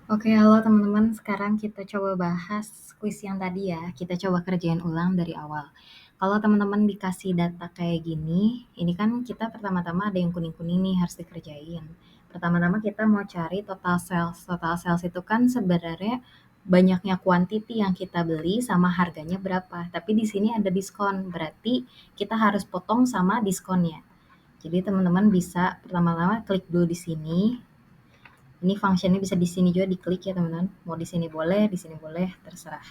Oke, halo teman-teman. Sekarang kita coba bahas kuis yang tadi ya. Kita coba kerjain ulang dari awal. Kalau teman-teman dikasih data kayak gini, ini kan kita pertama-tama ada yang kuning-kuning nih harus dikerjain. Pertama-tama kita mau cari total sales. Total sales itu kan sebenarnya banyaknya kuantiti yang kita beli sama harganya berapa. Tapi di sini ada diskon, berarti kita harus potong sama diskonnya. Jadi teman-teman bisa pertama-tama klik dulu di sini. Ini functionnya bisa di sini juga diklik ya teman-teman. Mau di sini boleh, terserah.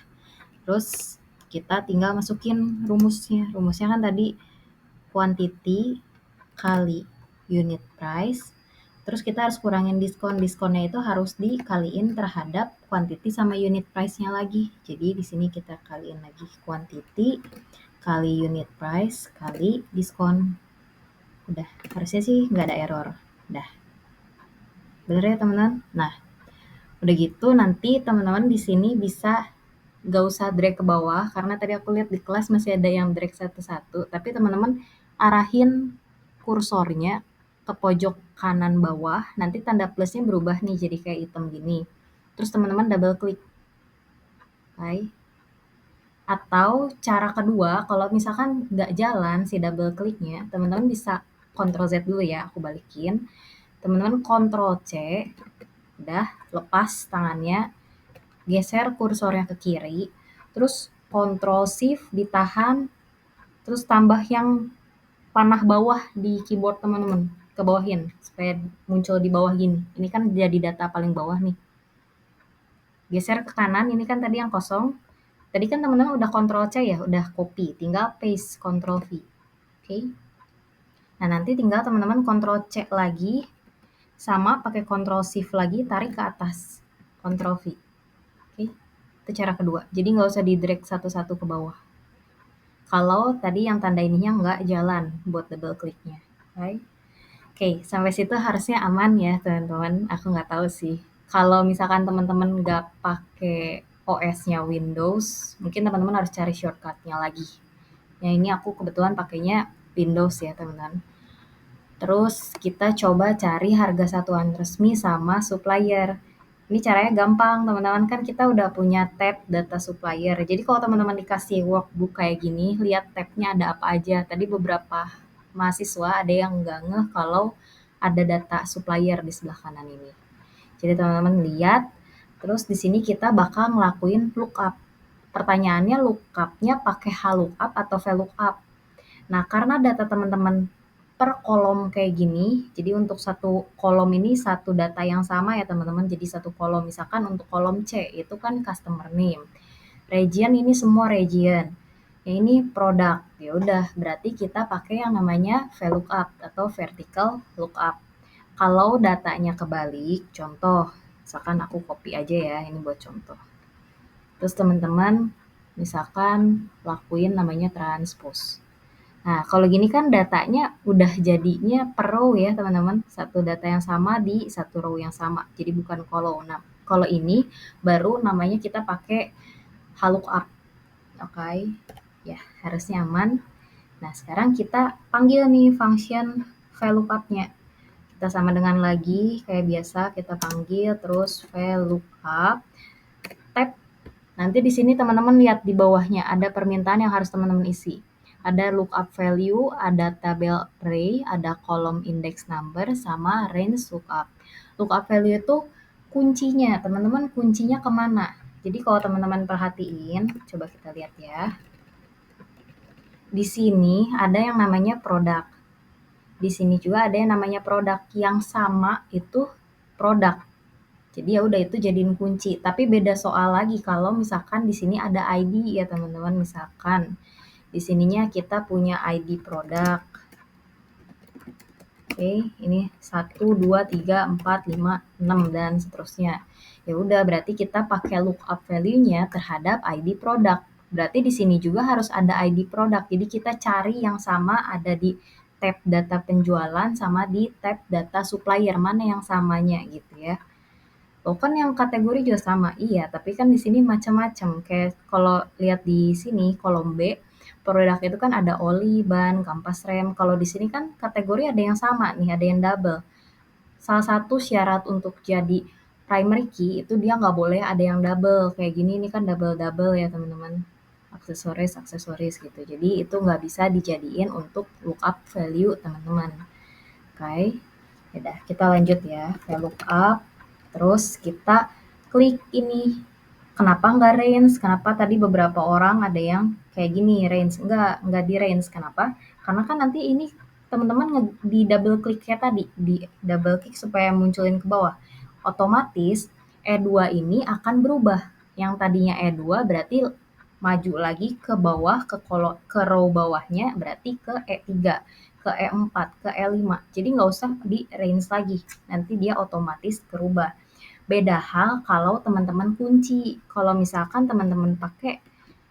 Terus kita tinggal masukin rumusnya. Rumusnya kan tadi quantity kali unit price. Terus kita harus kurangin diskon. Diskonnya itu harus dikaliin terhadap quantity sama unit price-nya lagi. Jadi di sini kita kaliin lagi quantity kali unit price kali diskon. Udah, harusnya sih nggak ada error. Udah. Bener ya teman-teman? Nah, udah gitu nanti teman-teman di sini bisa gak usah drag ke bawah karena tadi aku lihat di kelas masih ada yang drag satu-satu, tapi teman-teman arahin kursornya ke pojok kanan bawah, nanti tanda plusnya berubah nih jadi kayak hitam gini. Terus teman-teman double klik. Hai. Atau cara kedua, kalau misalkan nggak jalan si double kliknya, teman-teman bisa Ctrl Z dulu ya, aku balikin. Teman-teman Ctrl C, udah lepas tangannya, geser kursornya ke kiri, terus Ctrl Shift ditahan, terus tambah yang panah bawah di keyboard teman-teman, ke bawahin supaya muncul di bawah gini. Ini kan jadi data paling bawah nih. Geser ke kanan, ini kan tadi yang kosong. Tadi kan teman-teman udah Ctrl C ya, udah copy, tinggal paste Ctrl V. Oke. Nah, nanti tinggal teman-teman Ctrl C lagi, sama pakai Ctrl Shift lagi, tarik ke atas. Ctrl V. Oke. Itu cara kedua. Jadi nggak usah di drag satu-satu ke bawah. Kalau tadi yang tanda ininya nggak jalan buat double kliknya. Oke. Oke, sampai situ harusnya aman ya teman-teman. Aku nggak tahu sih. Kalau misalkan teman-teman nggak pakai OS-nya Windows, mungkin teman-teman harus cari shortcut-nya lagi. Yang ini aku kebetulan pakainya Windows ya teman-teman. Terus kita coba cari harga satuan resmi sama supplier. Ini caranya gampang, teman-teman. Kan kita udah punya tab data supplier. Jadi kalau teman-teman dikasih workbook kayak gini, lihat tabnya ada apa aja. Tadi beberapa mahasiswa ada yang nggak ngeh kalau ada data supplier di sebelah kanan ini. Jadi teman-teman lihat, terus di sini kita bakal ngelakuin lookup. Pertanyaannya lookupnya pakai HLOOKUP atau VLOOKUP. Nah, karena data teman-teman per kolom kayak gini, jadi untuk satu kolom ini satu data yang sama ya teman-teman, jadi satu kolom. Misalkan untuk kolom C itu kan customer name. Region ini semua region. Yang ini produk. Ya udah, berarti kita pakai yang namanya VLOOKUP atau vertical lookup. Kalau datanya kebalik, contoh, misalkan aku copy aja ya, ini buat contoh. Terus teman-teman misalkan lakuin namanya transpose. Nah, kalau gini kan datanya udah jadinya per row ya, teman-teman. Satu data yang sama di satu row yang sama. Jadi bukan kolom. Nah, kalau ini baru namanya kita pakai HLOOKUP. Oke. Ya, harusnya aman. Nah, sekarang kita panggil nih function VLOOKUP-nya. Kita sama dengan lagi kayak biasa kita panggil terus VLOOKUP tab. Nanti di sini teman-teman lihat di bawahnya ada permintaan yang harus teman-teman isi. Ada lookup value, ada tabel array, ada kolom index number, sama range lookup. Lookup value itu kuncinya, teman-teman kuncinya kemana? Jadi kalau teman-teman perhatiin, coba kita lihat ya. Di sini ada yang namanya produk. Di sini juga ada yang namanya produk. Yang sama itu produk. Jadi ya udah itu jadiin kunci. Tapi beda soal lagi kalau misalkan di sini ada ID ya teman-teman. Misalkan di sininya kita punya ID produk. Oke, ini 1, 2, 3, 4, 5, 6 dan seterusnya. Ya udah berarti kita pakai lookup value-nya terhadap ID produk. Berarti di sini juga harus ada ID produk. Jadi kita cari yang sama ada di tab data penjualan sama di tab data supplier, mana yang samanya gitu ya. Loh kan yang kategori juga sama, iya, tapi kan di sini macam-macam. Kayak kalau lihat di sini kolom B, produk itu kan ada oli, ban, kampas rem. Kalau di sini kan kategori ada yang sama nih, ada yang double. Salah satu syarat untuk jadi primary key itu dia nggak boleh ada yang double kayak gini, ini kan double-double ya teman-teman, aksesoris gitu. Jadi itu nggak bisa dijadiin untuk lookup value teman-teman. Oke, udah kita lanjut ya, lookup, terus kita klik ini. Kenapa nggak range? Kenapa tadi beberapa orang ada yang kayak gini range? Nggak di range. Kenapa? Karena kan nanti ini teman-teman di double klik kayak tadi, di double klik supaya munculin ke bawah. Otomatis E2 ini akan berubah. Yang tadinya E2 berarti maju lagi ke bawah, ke row bawahnya berarti ke E3, ke E4, ke E5. Jadi nggak usah di range lagi. Nanti dia otomatis berubah. Beda hal kalau teman-teman kunci. Kalau misalkan teman-teman pakai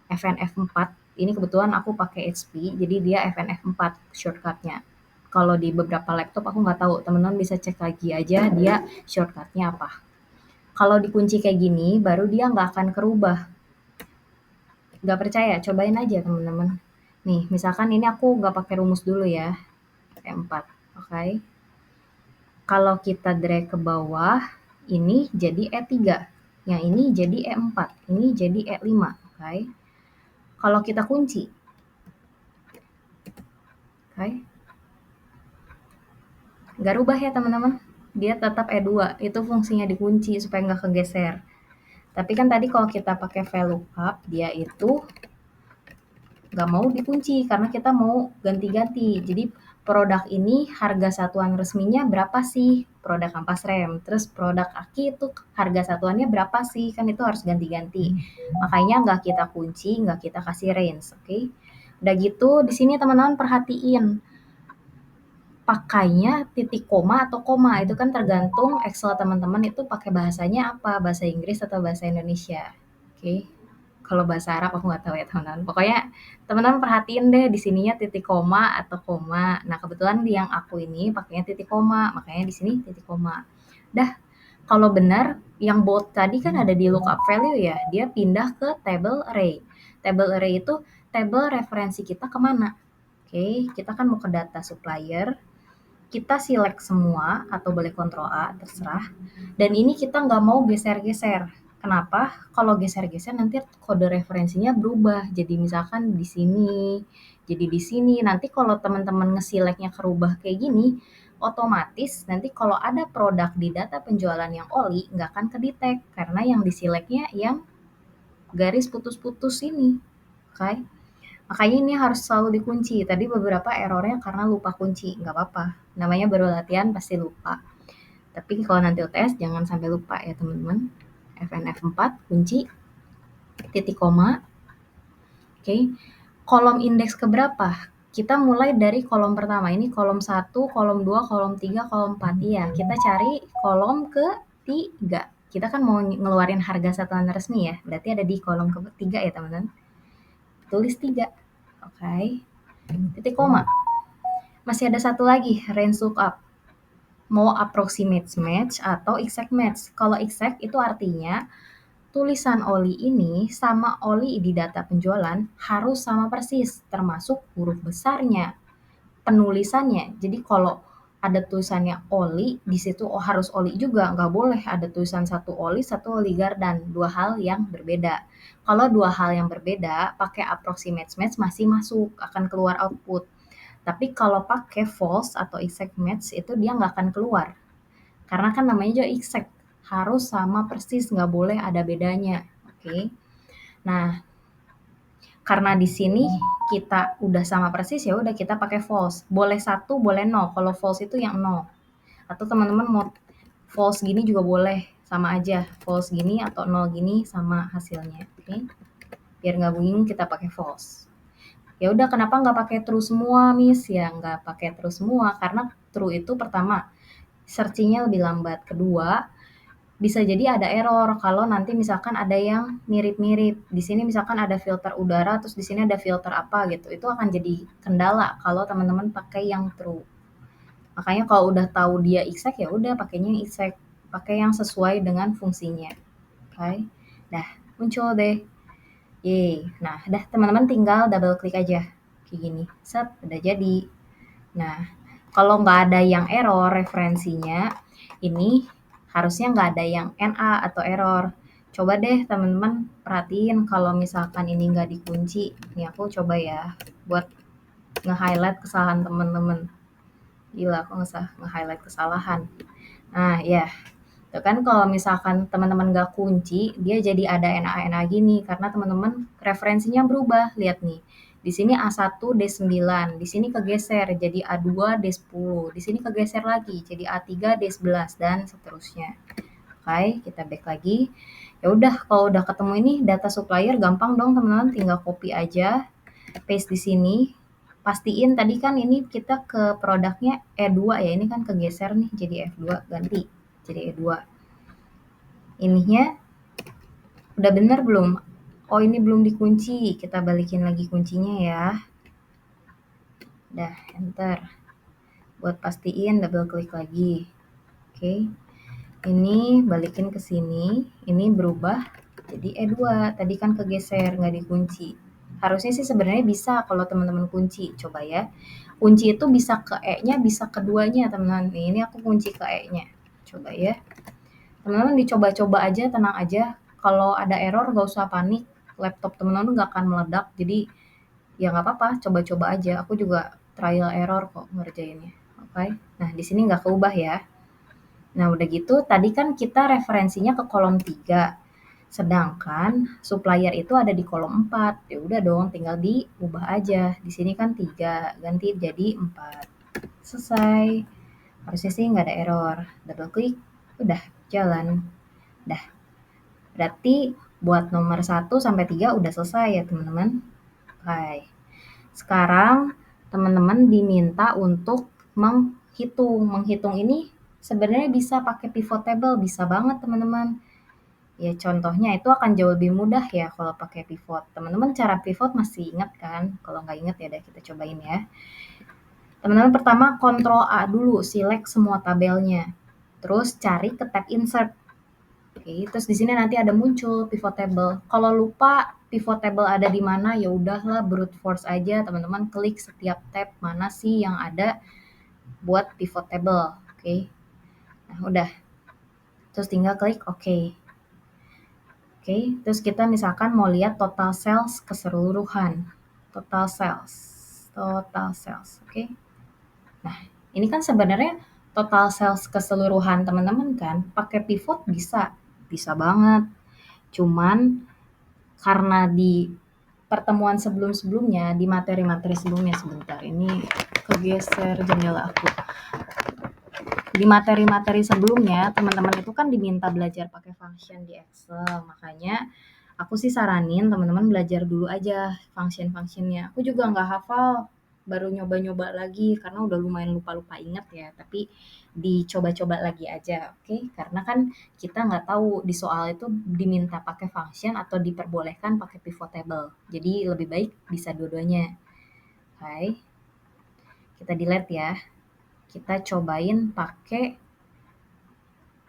FNF4, ini kebetulan aku pakai HP, jadi dia FNF4 shortcutnya. Kalau di beberapa laptop aku nggak tahu, teman-teman bisa cek lagi aja dia shortcutnya apa. Kalau dikunci kayak gini, baru dia nggak akan kerubah. Nggak percaya, cobain aja teman-teman. Nih, misalkan ini aku nggak pakai rumus dulu ya, E4, oke. Kalau kita drag ke bawah, ini jadi E3, yang ini jadi E4, ini jadi E5, oke. Kalau kita kunci, oke, nggak rubah ya teman-teman, dia tetap E2, itu fungsinya dikunci supaya nggak kegeser. Tapi kan tadi kalau kita pakai VLOOKUP, dia itu nggak mau dikunci karena kita mau ganti-ganti. Jadi produk ini harga satuan resminya berapa sih? Produk ampas rem. Terus produk aki itu harga satuannya berapa sih? Kan itu harus ganti-ganti. Makanya nggak kita kunci, nggak kita kasih range, oke? Udah gitu, di sini teman-teman perhatiin pakainya titik koma atau koma, itu kan tergantung Excel teman-teman itu pakai bahasanya apa, bahasa Inggris atau bahasa Indonesia. Oke. Kalau bahasa Arab aku nggak tahu ya teman-teman. Pokoknya teman-teman perhatiin deh di sininya titik koma atau koma. Nah, kebetulan di yang aku ini pakainya titik koma, makanya di sini titik koma. Dah, kalau benar yang bold tadi kan ada di lookup value ya, dia pindah ke table array. Table array itu table referensi kita kemana? Oke, kita kan mau ke data supplier, kita select semua atau boleh Ctrl A, terserah. Dan ini kita nggak mau geser-geser. Kenapa? Kalau geser-geser nanti kode referensinya berubah. Jadi misalkan di sini, jadi di sini. Nanti kalau teman-teman nge-selectnya kerubah kayak gini, otomatis nanti kalau ada produk di data penjualan yang oli, nggak akan kedetek. Karena yang di-selectnya yang garis putus-putus ini. Oke? Okay? Makanya ini harus selalu dikunci. Tadi beberapa errornya karena lupa kunci, nggak apa-apa. Namanya baru latihan pasti lupa. Tapi kalau nanti UTS jangan sampai lupa ya teman-teman. FNF4, kunci, titik koma. Oke. Kolom indeks keberapa? Kita mulai dari kolom pertama. Ini kolom 1, kolom 2, kolom 3, kolom 4. Iya, kita cari kolom ketiga. Kita kan mau ngeluarin harga satuan resmi ya. Berarti ada di kolom ketiga ya teman-teman. Tulis 3. Oke. Titik koma. Masih ada satu lagi, range lookup. Mau approximate match atau exact match. Kalau exact itu artinya tulisan oli ini sama oli di data penjualan harus sama persis, termasuk huruf besarnya, penulisannya. Jadi kalau ada tulisannya oli, di situ harus oli juga, nggak boleh ada tulisan satu oli gardan, dua hal yang berbeda. Kalau dua hal yang berbeda, pakai approximate match masih masuk, akan keluar output. Tapi kalau pakai false atau exact match itu dia nggak akan keluar. Karena kan namanya juga exact, harus sama persis, nggak boleh ada bedanya. Oke. Nah, karena di sini kita udah sama persis ya udah kita pakai false. Boleh 1, boleh 0. Kalau false itu yang 0. Atau teman-teman mau false gini juga boleh, sama aja. False gini atau 0 gini sama hasilnya. Oke. Biar nggak bingung kita pakai false. Ya udah kenapa nggak pakai true semua, Miss? Ya nggak pakai true semua karena true itu pertama searching-nya lebih lambat. Kedua, bisa jadi ada error kalau nanti misalkan ada yang mirip-mirip. Di sini misalkan ada filter udara, terus di sini ada filter apa gitu. Itu akan jadi kendala kalau teman-teman pakai yang true. Makanya kalau udah tahu dia exact ya udah pakainya yang exact. Pakai yang sesuai dengan fungsinya. Oke. Okay? Dah, muncul deh. Yeay. Nah, dah teman-teman tinggal double klik aja. Kayak gini. Set, udah jadi. Nah, kalau nggak ada yang error referensinya, ini harusnya nggak ada yang NA atau error. Coba deh teman-teman perhatiin kalau misalkan ini nggak dikunci. Nih aku coba ya buat nge-highlight kesalahan teman-teman. Gila, aku nge-highlight kesalahan. Nah, ya. Itu kan kalau misalkan teman-teman nggak kunci, dia jadi ada NA-NA gini karena teman-teman referensinya berubah. Lihat nih. Di sini A1 D9, di sini kegeser jadi A2 D10, di sini kegeser lagi jadi A3 D11 dan seterusnya. Oke, kita back lagi. Ya udah, kalau udah ketemu ini data supplier gampang dong teman-teman, tinggal copy aja, paste di sini. Pastiin tadi kan ini kita ke produknya E2 ya, ini kan kegeser nih jadi F2, ganti jadi E2. Ininya udah bener belum? Oh ini belum dikunci, kita balikin lagi kuncinya ya. Udah, enter. Buat pastiin double klik lagi. Oke. Ini balikin ke sini, ini berubah jadi E2. Tadi kan kegeser, nggak dikunci. Harusnya sih sebenarnya bisa kalau teman-teman kunci. Coba ya. Kunci itu bisa ke E-nya, bisa keduanya teman-teman. Ini aku kunci ke E-nya. Coba ya. Teman-teman dicoba-coba aja, tenang aja. Kalau ada error nggak usah panik. Laptop teman-teman nggak akan meledak. Jadi ya nggak apa-apa, coba-coba aja. Aku juga trial error kok ngerjainnya. Oke. Nah di sini nggak keubah ya. Nah, udah gitu tadi kan kita referensinya ke kolom 3. Sedangkan supplier itu ada di kolom 4. Ya udah dong, tinggal diubah aja. Di sini kan 3, ganti jadi 4. Selesai. Harusnya sih nggak ada error. Double klik, udah jalan. Dah. Berarti buat nomor 1 sampai 3 udah selesai ya, teman-teman. Oke. Sekarang teman-teman diminta untuk menghitung. Menghitung ini sebenarnya bisa pakai pivot table, bisa banget teman-teman. Ya contohnya itu akan jauh lebih mudah ya kalau pakai pivot. Teman-teman cara pivot masih ingat kan? Kalau nggak ingat ya udah kita cobain ya. Teman-teman pertama Ctrl A dulu, select semua tabelnya. Terus cari ke tab insert. Oke, terus di sini nanti ada muncul pivot table. Kalau lupa pivot table ada di mana, ya udahlah brute force aja teman-teman klik setiap tab mana sih yang ada buat pivot table. Oke. Nah, udah. Terus tinggal klik OK. Oke, terus kita misalkan mau lihat total sales keseluruhan. Total sales. Total sales, oke. Nah, ini kan sebenarnya total sales keseluruhan teman-teman kan, pakai pivot bisa. Bisa banget. Cuman karena di pertemuan sebelum-sebelumnya, di materi-materi sebelumnya sebentar, ini kegeser jendela aku. Di materi-materi sebelumnya, teman-teman itu kan diminta belajar pakai function di Excel. Makanya aku sih saranin teman-teman belajar dulu aja function-functionnya. Aku juga nggak hafal, baru nyoba-nyoba lagi karena udah lumayan lupa-lupa inget ya. Tapi dicoba-coba lagi aja, oke? Karena kan kita nggak tahu di soal itu diminta pakai function atau diperbolehkan pakai pivot table. Jadi lebih baik bisa dua-duanya. Oke, kita delete ya. Kita cobain pakai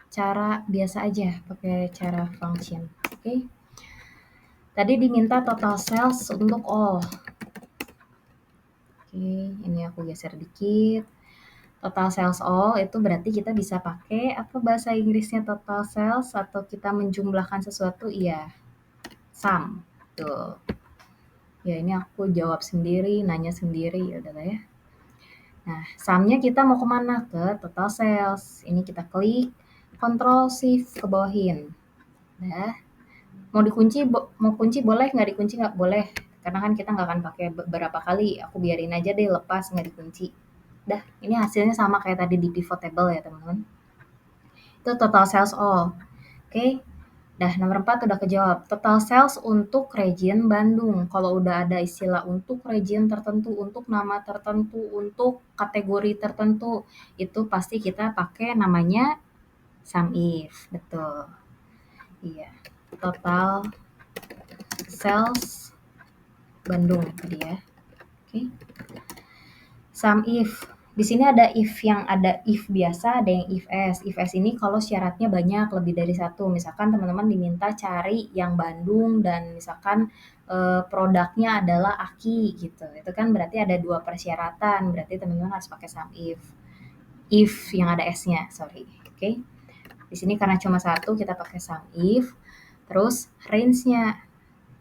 cara biasa aja, pakai cara function. Oke. Tadi diminta total sales untuk all. Oke, ini aku geser dikit. Total sales all itu berarti kita bisa pakai apa bahasa Inggrisnya total sales atau kita menjumlahkan sesuatu, iya. Sum. Tuh. Ya ini aku jawab sendiri, nanya sendiri, ya udah lah ya. Nah, sumnya kita mau kemana? Ke total sales. Ini kita klik, Ctrl Shift ke bawahin. Nah, mau kunci boleh, nggak dikunci nggak boleh. Karena kan kita nggak akan pakai beberapa kali. Aku biarin aja deh lepas, nggak dikunci. Dah, ini hasilnya sama kayak tadi di pivot table ya teman-teman. Itu total sales all. Oke. Dah, nomor 4 udah kejawab. Total sales untuk region Bandung. Kalau udah ada istilah untuk region tertentu, untuk nama tertentu, untuk kategori tertentu, itu pasti kita pakai namanya sum if. Betul. Iya. Total sales Bandung tadi ya. Oke. Sum if. Di sini ada if yang ada if biasa, ada yang if s. If s ini kalau syaratnya banyak, lebih dari satu. Misalkan teman-teman diminta cari yang Bandung dan misalkan produknya adalah Aki gitu. Itu kan berarti ada 2 persyaratan. Berarti teman-teman harus pakai sum if. If yang ada s-nya, sorry. Oke. Di sini karena cuma satu, kita pakai sum if. Terus range-nya.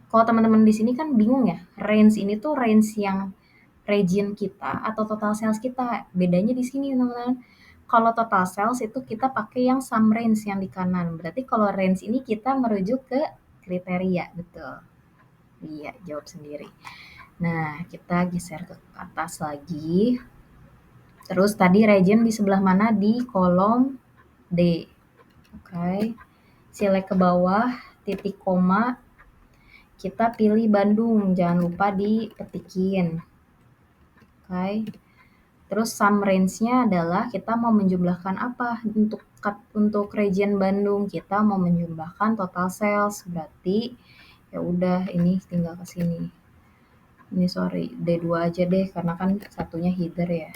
Kalau teman-teman di sini kan bingung ya, range ini tuh range yang region kita atau total sales kita. Bedanya di sini, teman-teman. Kalau total sales itu kita pakai yang sum range yang di kanan. Berarti kalau range ini kita merujuk ke kriteria, betul. Iya, jawab sendiri. Nah, kita geser ke atas lagi. Terus tadi region di sebelah mana? Di kolom D. Oke. Select ke bawah, titik koma. Kita pilih Bandung, jangan lupa dipetikin. Oke. Terus sum range-nya adalah kita mau menjumlahkan apa? Untuk region Bandung kita mau menjumlahkan total sales. Berarti ya udah ini tinggal ke sini. Ini sorry, D2 aja deh karena kan satunya header ya.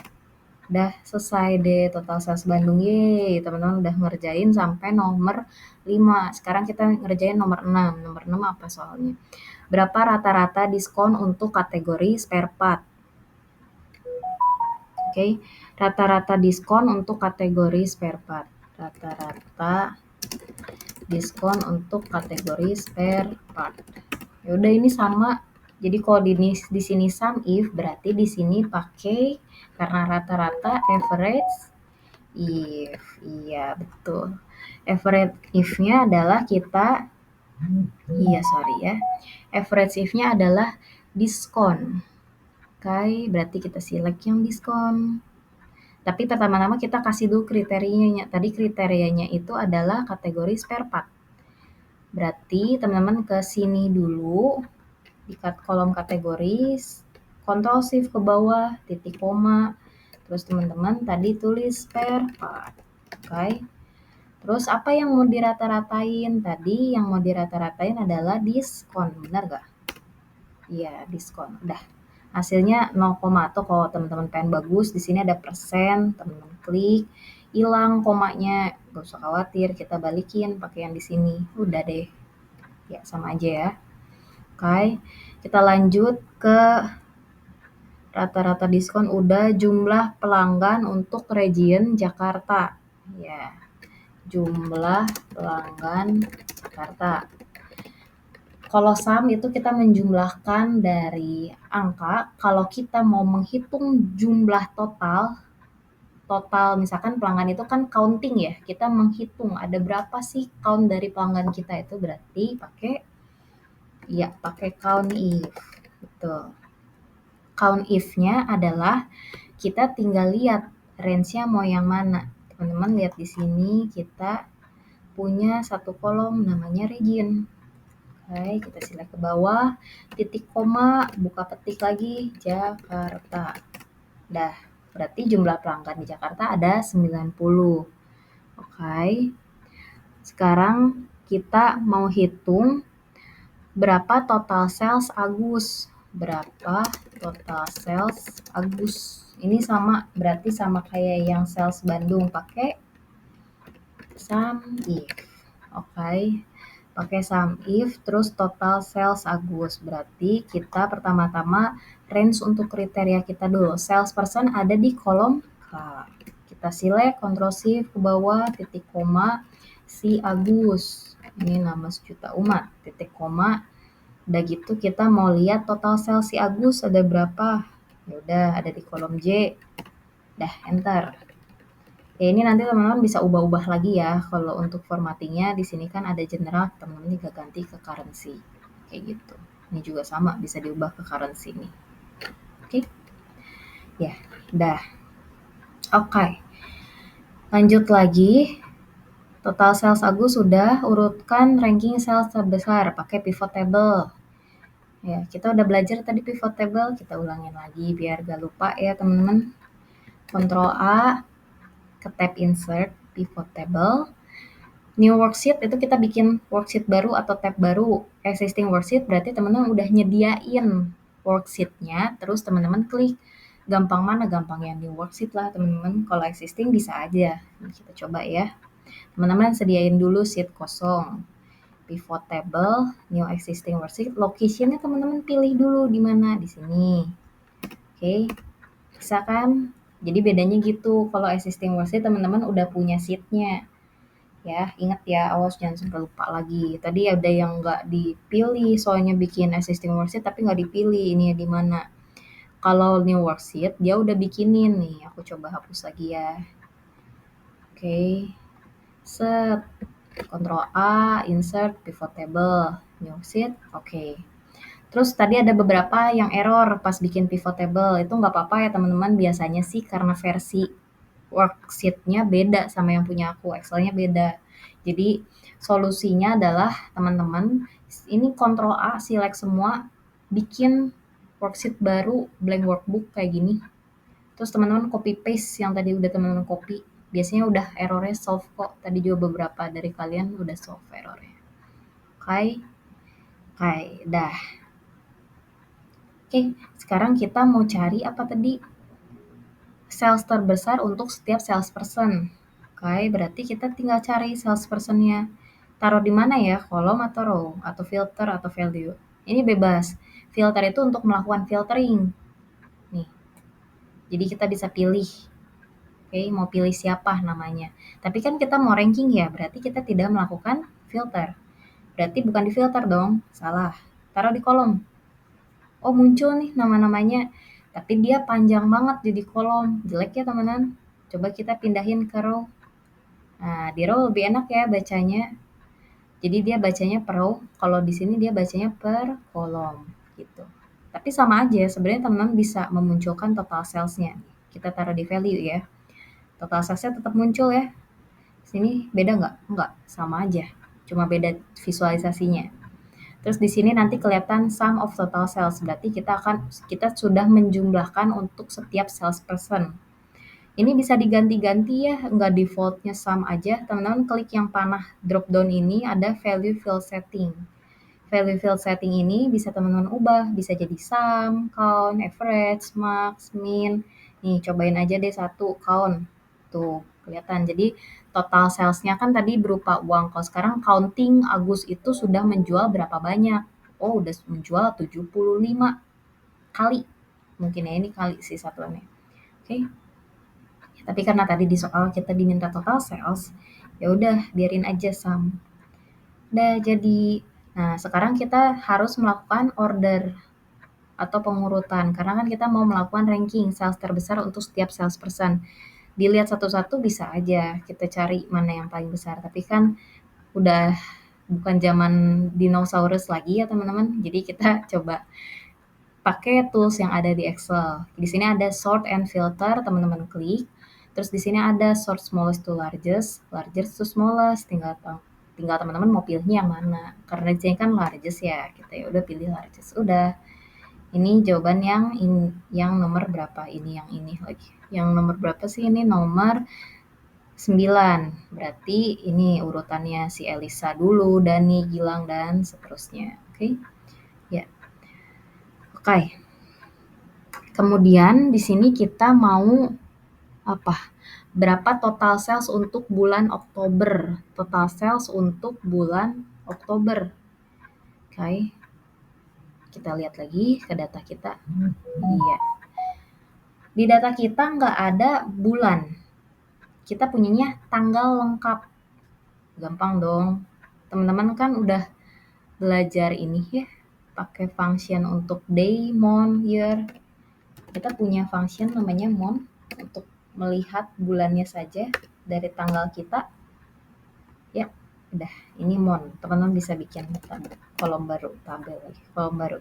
Udah selesai deh total sales Bandung. Yeay, teman-teman udah ngerjain sampai nomor 5. Sekarang kita ngerjain nomor 6. Nomor 6 apa soalnya? Berapa rata-rata diskon untuk kategori spare part? Oke, rata-rata diskon untuk kategori spare part. Rata-rata diskon untuk kategori spare part. Ya udah ini sama. Jadi kalau di sini sum if berarti di sini pakai karena rata-rata average if. Iya, betul. Average if-nya adalah kita Average if-nya adalah diskon. Oke, berarti kita select yang diskon. Tapi pertama-tama kita kasih dulu kriterianya. Tadi kriterianya itu adalah kategori spare part. Berarti teman-teman ke sini dulu, di kolom kategori, Ctrl Shift ke bawah, titik koma. Terus teman-teman tadi tulis spare part. Oke. Terus apa yang mau dirata-ratain? Tadi yang mau dirata-ratain adalah diskon, benar gak? Iya, diskon. Udah. Hasilnya 0, atau kalau teman-teman pengen bagus, di sini ada persen, teman-teman klik, hilang komanya, gak usah khawatir, kita balikin pakai yang di sini. Udah deh. Ya, sama aja ya. Oke, kita lanjut ke rata-rata diskon udah jumlah pelanggan untuk region Jakarta. Ya, jumlah pelanggan Jakarta. Kalau sum itu kita menjumlahkan dari angka, kalau kita mau menghitung jumlah total misalkan pelanggan itu kan counting ya, kita menghitung ada berapa sih count dari pelanggan kita itu berarti pakai count if. Betul. Count if-nya adalah kita tinggal lihat range-nya mau yang mana. Teman-teman lihat di sini kita punya satu kolom namanya region. Oke, kita select ke bawah, titik koma, buka petik lagi, Jakarta. Dah, berarti jumlah pelanggan di Jakarta ada 90. Oke, sekarang kita mau hitung berapa total sales Agus. Berapa total sales Agus. Ini berarti sama kayak yang sales Bandung, pakai sum if. Oke. Pakai sum if, terus total sales Agus. Berarti kita pertama-tama range untuk kriteria kita dulu. Sales person ada di kolom K. Kita select, Ctrl Shift ke bawah, titik koma, si Agus. Ini nama sejuta umat, titik koma. Udah gitu kita mau lihat total sales si Agus ada berapa. Ya udah, ada di kolom J. Dah, enter. Ya ini nanti teman-teman bisa ubah-ubah lagi ya. Kalau untuk formattingnya di sini kan ada general, teman-teman juga ganti ke currency. Kayak gitu. Ini juga sama, bisa diubah ke currency nih. Oke. Ya, dah. Oke. Lanjut lagi. Total sales Agus sudah, urutkan ranking sales terbesar pakai pivot table. Ya, kita udah belajar tadi pivot table, kita ulangin lagi biar gak lupa ya teman-teman. Ctrl A, ke tab insert, pivot table, new worksheet itu kita bikin worksheet baru atau tab baru. Existing worksheet berarti teman-teman udah nyediain worksheetnya, terus teman-teman klik gampang mana, gampang yang new worksheet lah teman-teman. Kalau existing bisa aja. Nah, kita coba ya. Teman-teman sediain dulu sheet kosong. Pivot table, new existing worksheet, locationnya teman-teman pilih dulu di mana, di sini. Oke, bisa kan? Jadi bedanya gitu, kalau existing worksheet teman-teman udah punya sheet-nya. Ya, ingat ya, awas jangan sampai lupa lagi. Tadi ada yang nggak dipilih, soalnya bikin existing worksheet tapi nggak dipilih ini di mana. Kalau new worksheet dia udah bikinin nih, aku coba hapus lagi ya. Oke, set, Ctrl A, insert pivot table, new worksheet, oke. Terus tadi ada beberapa yang error pas bikin pivot table, itu nggak apa-apa ya teman-teman, biasanya sih karena versi worksheet-nya beda sama yang punya aku, Excel-nya beda. Jadi solusinya adalah teman-teman ini Ctrl A, select semua, bikin worksheet baru, blank workbook kayak gini. Terus teman-teman copy paste yang tadi udah teman-teman copy. Biasanya udah errornya solve kok. Tadi juga beberapa dari kalian udah solve errornya. Oke, oke, dah. Oke, sekarang kita mau cari apa tadi? Sales terbesar untuk setiap salesperson. Oke, berarti kita tinggal cari salespersonnya. Taruh di mana ya? Kolom atau row? Atau filter atau value? Ini bebas. Filter itu untuk melakukan filtering. Nih, jadi kita bisa pilih. Oke, mau pilih siapa namanya. Tapi kan kita mau ranking ya, berarti kita tidak melakukan filter. Berarti bukan di filter dong, salah. Taruh di kolom. Oh, muncul nih nama-namanya. Tapi dia panjang banget jadi kolom. Jelek ya teman-teman. Coba kita pindahin ke row. Nah, di row lebih enak ya bacanya. Jadi dia bacanya per row, kalau di sini dia bacanya per kolom gitu. Tapi sama aja, sebenarnya teman-teman bisa memunculkan total sales-nya. Kita taruh di value ya. Total sales-nya tetap muncul ya. Sini beda nggak? Nggak, sama aja. Cuma beda visualisasinya. Terus di sini nanti kelihatan sum of total sales. Berarti kita sudah menjumlahkan untuk setiap salesperson. Ini bisa diganti-ganti ya, nggak defaultnya sum aja. Teman-teman klik yang panah drop down ini ada value field setting. Value field setting ini bisa teman-teman ubah, bisa jadi sum, count, average, max, min. Nih cobain aja deh satu count. Tuh kelihatan. Jadi total salesnya kan tadi berupa uang. Kalau sekarang counting Agus itu sudah menjual berapa banyak? Oh udah menjual 75 kali. Mungkin ya ini kali sih satuannya. Oke. Tapi karena tadi di soal kita diminta total sales, ya udah biarin aja sum. Udah jadi. Nah, sekarang kita harus melakukan order atau pengurutan karena kan kita mau melakukan ranking sales terbesar untuk setiap salesperson. Dilihat satu-satu bisa aja kita cari mana yang paling besar, tapi kan udah bukan zaman dinosaurus lagi ya teman-teman. Jadi kita coba pakai tools yang ada di Excel. Di sini ada sort and filter, teman-teman klik. Terus di sini ada sort smallest to largest, largest to smallest. Tinggal teman-teman mau pilihnya yang mana. Karena di sini kan largest ya, kita ya udah pilih largest. Udah. Ini jawaban yang nomor berapa? Ini yang ini lagi. Yang nomor berapa sih ini? Nomor 9. Berarti ini urutannya si Elisa dulu, Dani, Gilang dan seterusnya. Oke. Ya. Oke. Kemudian di sini kita mau apa? Berapa total sales untuk bulan Oktober? Total sales untuk bulan Oktober. Oke. Kita lihat lagi ke data kita. Iya. Di data kita nggak ada bulan. Kita punyanya tanggal lengkap. Gampang dong. Teman-teman kan udah belajar ini ya. Pakai function untuk day, month, year. Kita punya function namanya month untuk melihat bulannya saja dari tanggal kita. Ya, udah. Ini month. Teman-teman bisa bikin kolom baru, tabel lagi, kolom baru.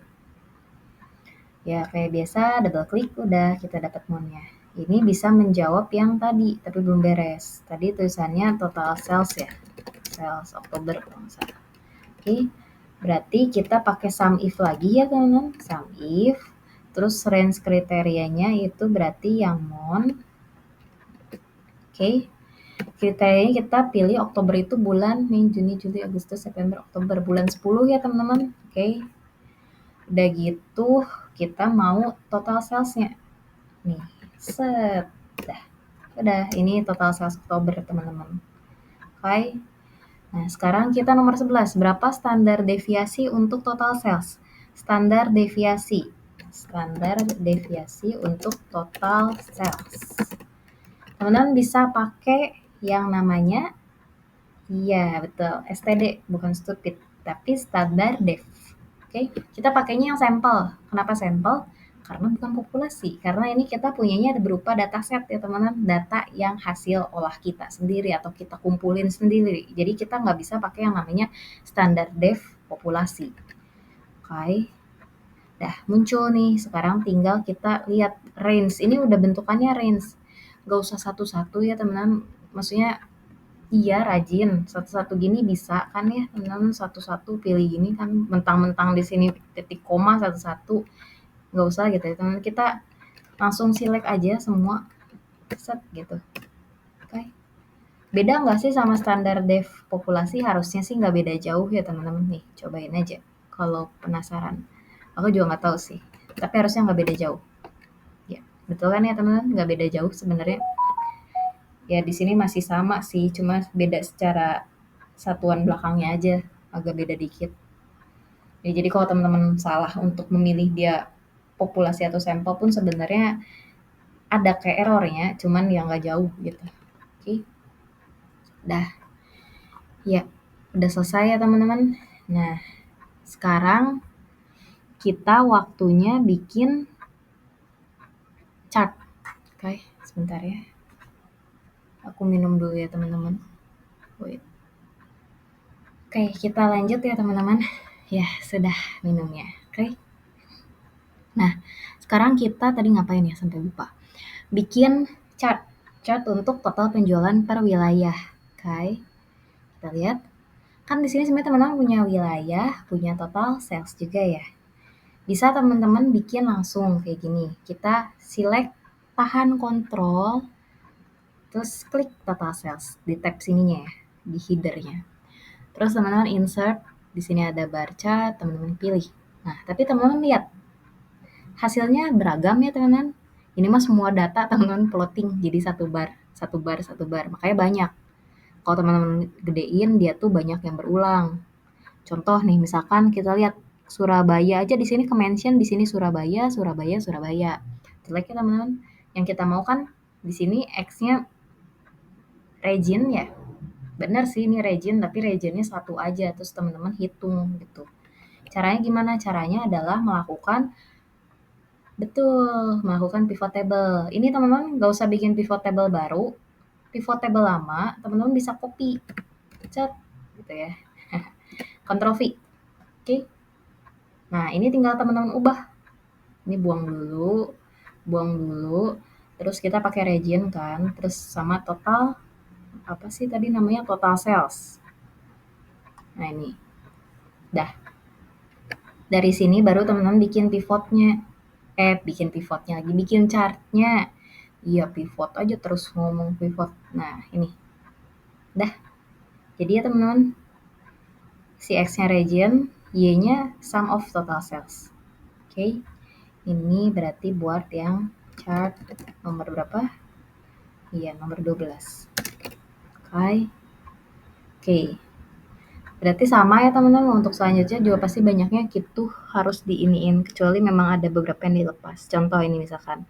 Ya, kayak biasa double klik udah kita dapat month-nya. Ini bisa menjawab yang tadi, tapi belum beres. Tadi tulisannya total sales ya. Sales Oktober kalau nggak salah. Oke, berarti kita pakai sum if lagi ya teman-teman. Sum if. Terus range kriterianya itu berarti yang month. Oke. Kriterianya kita pilih Oktober itu bulan Mei, Juni, Juli, Agustus, September, Oktober. Bulan 10 ya teman-teman. Oke. Udah gitu kita mau total salesnya. Nih, set. Udah, ini total sales Oktober teman-teman. Oke. Nah, sekarang kita nomor 11. Berapa standar deviasi untuk total sales? Standar deviasi. Standar deviasi untuk total sales. Teman-teman bisa pakai yang namanya Iya, betul. STD, bukan stupid, tapi standar dev. Oke, kita pakainya yang sampel. Kenapa sampel? Karena bukan populasi. Karena ini kita punyanya ada berupa dataset ya teman-teman, data yang hasil olah kita sendiri atau kita kumpulin sendiri. Jadi kita nggak bisa pakai yang namanya standar dev populasi. Oke, dah muncul nih. Sekarang tinggal kita lihat range. Ini udah bentukannya range. Gak usah satu-satu ya teman-teman. Maksudnya iya rajin, satu-satu gini bisa kan ya teman-teman, satu-satu pilih gini kan, mentang-mentang di sini titik koma satu-satu, nggak usah gitu ya teman, kita langsung select aja semua, set gitu. Oke. Beda nggak sih sama standar dev populasi? Harusnya sih nggak beda jauh ya teman-teman, nih cobain aja kalau penasaran. Aku juga nggak tahu sih, tapi harusnya nggak beda jauh. Ya, betul kan ya teman-teman? Nggak beda jauh sebenarnya. Ya di sini masih sama sih, cuma beda secara satuan belakangnya aja, agak beda dikit. Ya, jadi kalau teman-teman salah untuk memilih dia populasi atau sampel pun sebenarnya ada kayak errornya, cuman yang nggak jauh gitu. Oke, dah, ya udah selesai ya teman-teman. Nah, sekarang kita waktunya bikin chart. Oke, sebentar ya. Aku minum dulu ya teman-teman. Wait. Oke, kita lanjut ya teman-teman. Ya, sudah minumnya. Oke. Nah, sekarang kita tadi ngapain ya sampai lupa? Bikin chart. Chart untuk total penjualan per wilayah. Oke. Kita lihat. Kan di sini sebenarnya teman-teman punya wilayah, punya total sales juga ya. Bisa teman-teman bikin langsung kayak gini. Kita select, tahan kontrol, terus klik total sales di tab sininya ya, di headernya. Terus teman-teman insert, di sini ada bar chart, teman-teman pilih. Nah, tapi teman-teman lihat hasilnya beragam ya teman-teman. Ini mah semua data teman-teman plotting jadi satu bar, satu bar, satu bar. Makanya banyak. Kalau teman-teman gedein dia tuh banyak yang berulang. Contoh nih, misalkan kita lihat Surabaya aja di sini ke-mention, di sini Surabaya, Surabaya, Surabaya. Jelek ya teman-teman. Yang kita mau kan di sini X-nya region ya. Bener sih ini region, tapi regionnya satu aja. Terus teman-teman hitung gitu. Caranya gimana? Caranya adalah melakukan betul, melakukan pivot table. Ini teman-teman nggak usah bikin pivot table baru. Pivot table lama, teman-teman bisa copy. Cet, gitu ya. Ctrl V. Oke. Nah, ini tinggal teman-teman ubah. Ini buang dulu. Terus kita pakai region kan, terus sama total apa sih tadi namanya, total sales. Nah, ini. Dah. Dari sini baru teman-teman bikin pivotnya. Bikin pivotnya lagi, bikin chartnya. Iya, pivot aja terus ngomong pivot. Nah, ini. Dah. Jadi ya teman-teman, si X-nya region, Y-nya sum of total sales. Oke. Ini berarti buat yang chart nomor berapa? Iya, nomor 12. Oke. Oke. Berarti sama ya teman-teman, untuk selanjutnya juga pasti banyaknya gitu harus diiniin, kecuali memang ada beberapa yang dilepas. Contoh ini misalkan,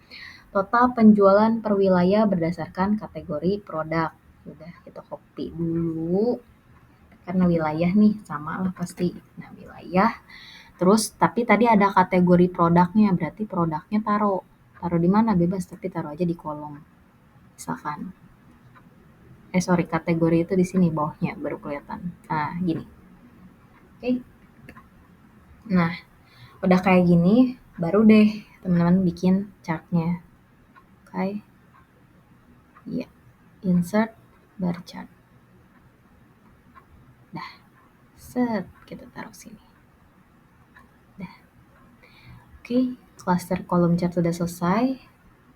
total penjualan per wilayah berdasarkan kategori produk. Udah kita copy dulu, karena wilayah nih sama lah pasti. Nah, wilayah. Terus tapi tadi ada kategori produknya, berarti produknya taruh di mana bebas, tapi taruh aja di kolom. Misalkan. Sorry, kategori itu di sini bawahnya baru kelihatan. Nah, gini. Oke. Nah, udah kayak gini, baru deh teman-teman bikin chartnya. Oke. Iya. Insert bar chart. Dah. Set, kita taruh sini. Dah. Oke, cluster kolom chart sudah selesai.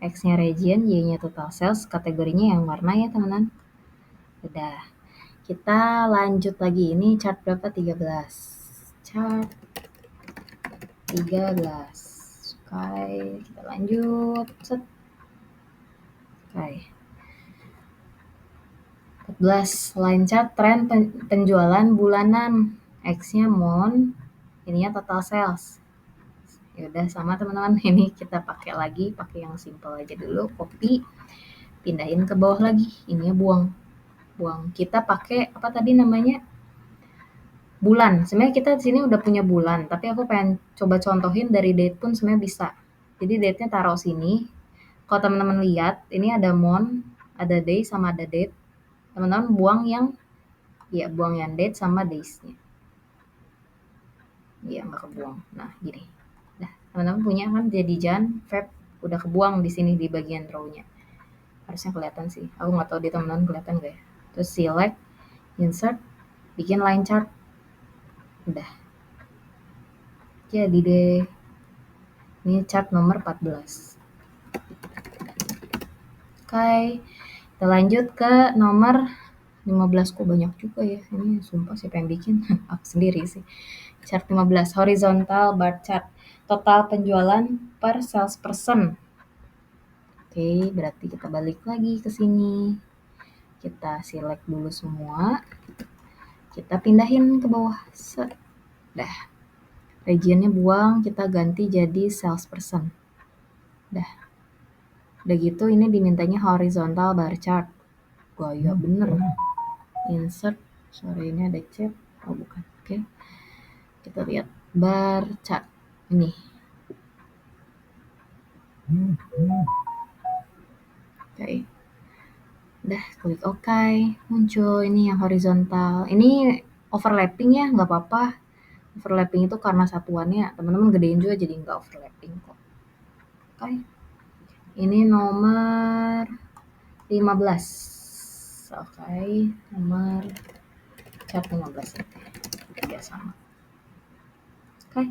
X-nya region, Y-nya total sales, kategorinya yang warna ya teman-teman. Udah. Kita lanjut lagi, ini chart berapa? 13. Chart 13. Oke, kita lanjut. Set. Oke. 14. Line chart tren penjualan bulanan. X-nya month, ininya total sales. Ya udah sama teman-teman, ini kita pakai lagi, pakai yang simple aja dulu, copy, pindahin ke bawah lagi, ininya buang. buang. Kita pakai apa tadi namanya? Bulan. Sebenarnya kita di sini udah punya bulan, tapi aku pengen coba contohin dari date pun sebenarnya bisa. Jadi date-nya taruh sini. Kalau teman-teman lihat, ini ada month, ada day sama ada date. Teman-teman buang yang date sama days-nya. Iya, nggak kebuang. Nah, gini. Nah, teman-teman punya kan jadi Jan, Feb, udah kebuang di sini di bagian row-nya. Harusnya kelihatan sih. Aku nggak tahu di teman-teman kelihatan nggak ya. Terus select, insert, bikin line chart. Udah. Jadi deh. Ini chart nomor 14. Oke. Kita lanjut ke nomor 15. Kok banyak juga ya. Ini sumpah siapa yang bikin? Aku sendiri sih. Chart 15. Horizontal bar chart. Total penjualan per salesperson. Oke, berarti kita balik lagi ke sini. Kita select dulu semua. Kita pindahin ke bawah. Set. Dah. Regionnya buang, kita ganti jadi salesperson. Dah. Udah gitu ini dimintanya horizontal bar chart. Gaya bener. Insert. Sorry, ini ada chat. Oh, bukan. Oke. Kita lihat bar chart. Ini. Oke. Udah, klik OK. Muncul ini yang horizontal. Ini overlapping ya, nggak apa-apa. Overlapping itu karena satuannya teman-teman gedein juga jadi nggak overlapping kok. Oke. Ini nomor 15. Oke, nomor chart 15 itu. Ya sama. Oke.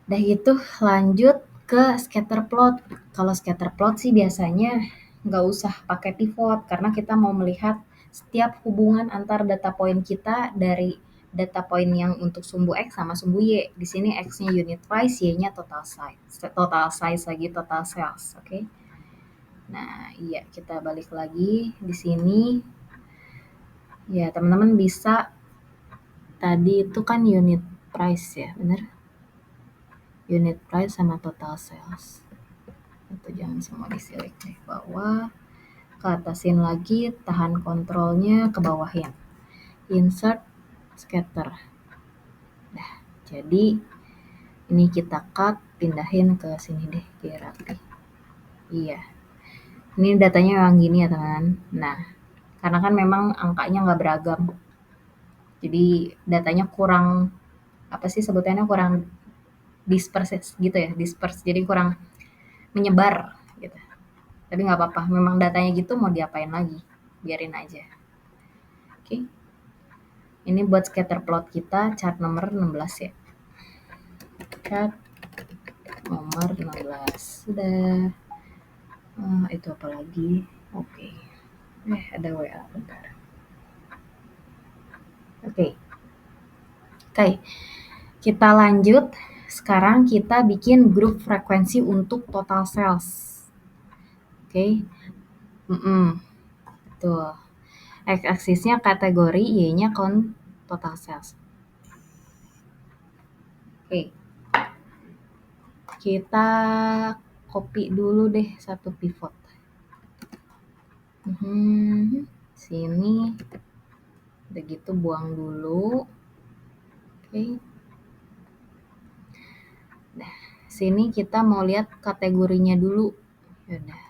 Udah gitu lanjut ke scatter plot. Kalau scatter plot sih biasanya nggak usah pakai pivot karena kita mau melihat setiap hubungan antar data point kita dari data point yang untuk sumbu X sama sumbu Y. Di sini X-nya unit price, Y-nya total size. Total size lagi total sales, oke? Nah, iya kita balik lagi di sini. Ya, teman-teman bisa tadi itu kan unit price ya, bener? Unit price sama total sales. Itu jangan semua disilik deh bawah. Ke atasin lagi, tahan kontrolnya ke bawahin. Insert, scatter. Nah, jadi ini kita cut, pindahin ke sini deh, biar rapi. Iya. Ini datanya memang gini ya teman. Nah, karena kan memang angkanya nggak beragam. Jadi datanya kurang, apa sih sebutannya, kurang disperse gitu ya, disperse. Jadi kurang menyebar gitu. Tapi nggak apa-apa, memang datanya gitu mau diapain lagi, biarin aja. Oke. Ini buat scatter plot kita, chart nomor 16 ya. Chart nomor 16. Sudah. Itu apa lagi? Oke. Ada WA bentar. Oke. Kita lanjut. Sekarang kita bikin grup frekuensi untuk total sales. Oke. Betul. X-aksisnya kategori, Y-nya total sales. Oke. Kita copy dulu deh satu pivot. Sini. Udah gitu buang dulu. Oke. Nah, sini kita mau lihat kategorinya dulu. Yaudah.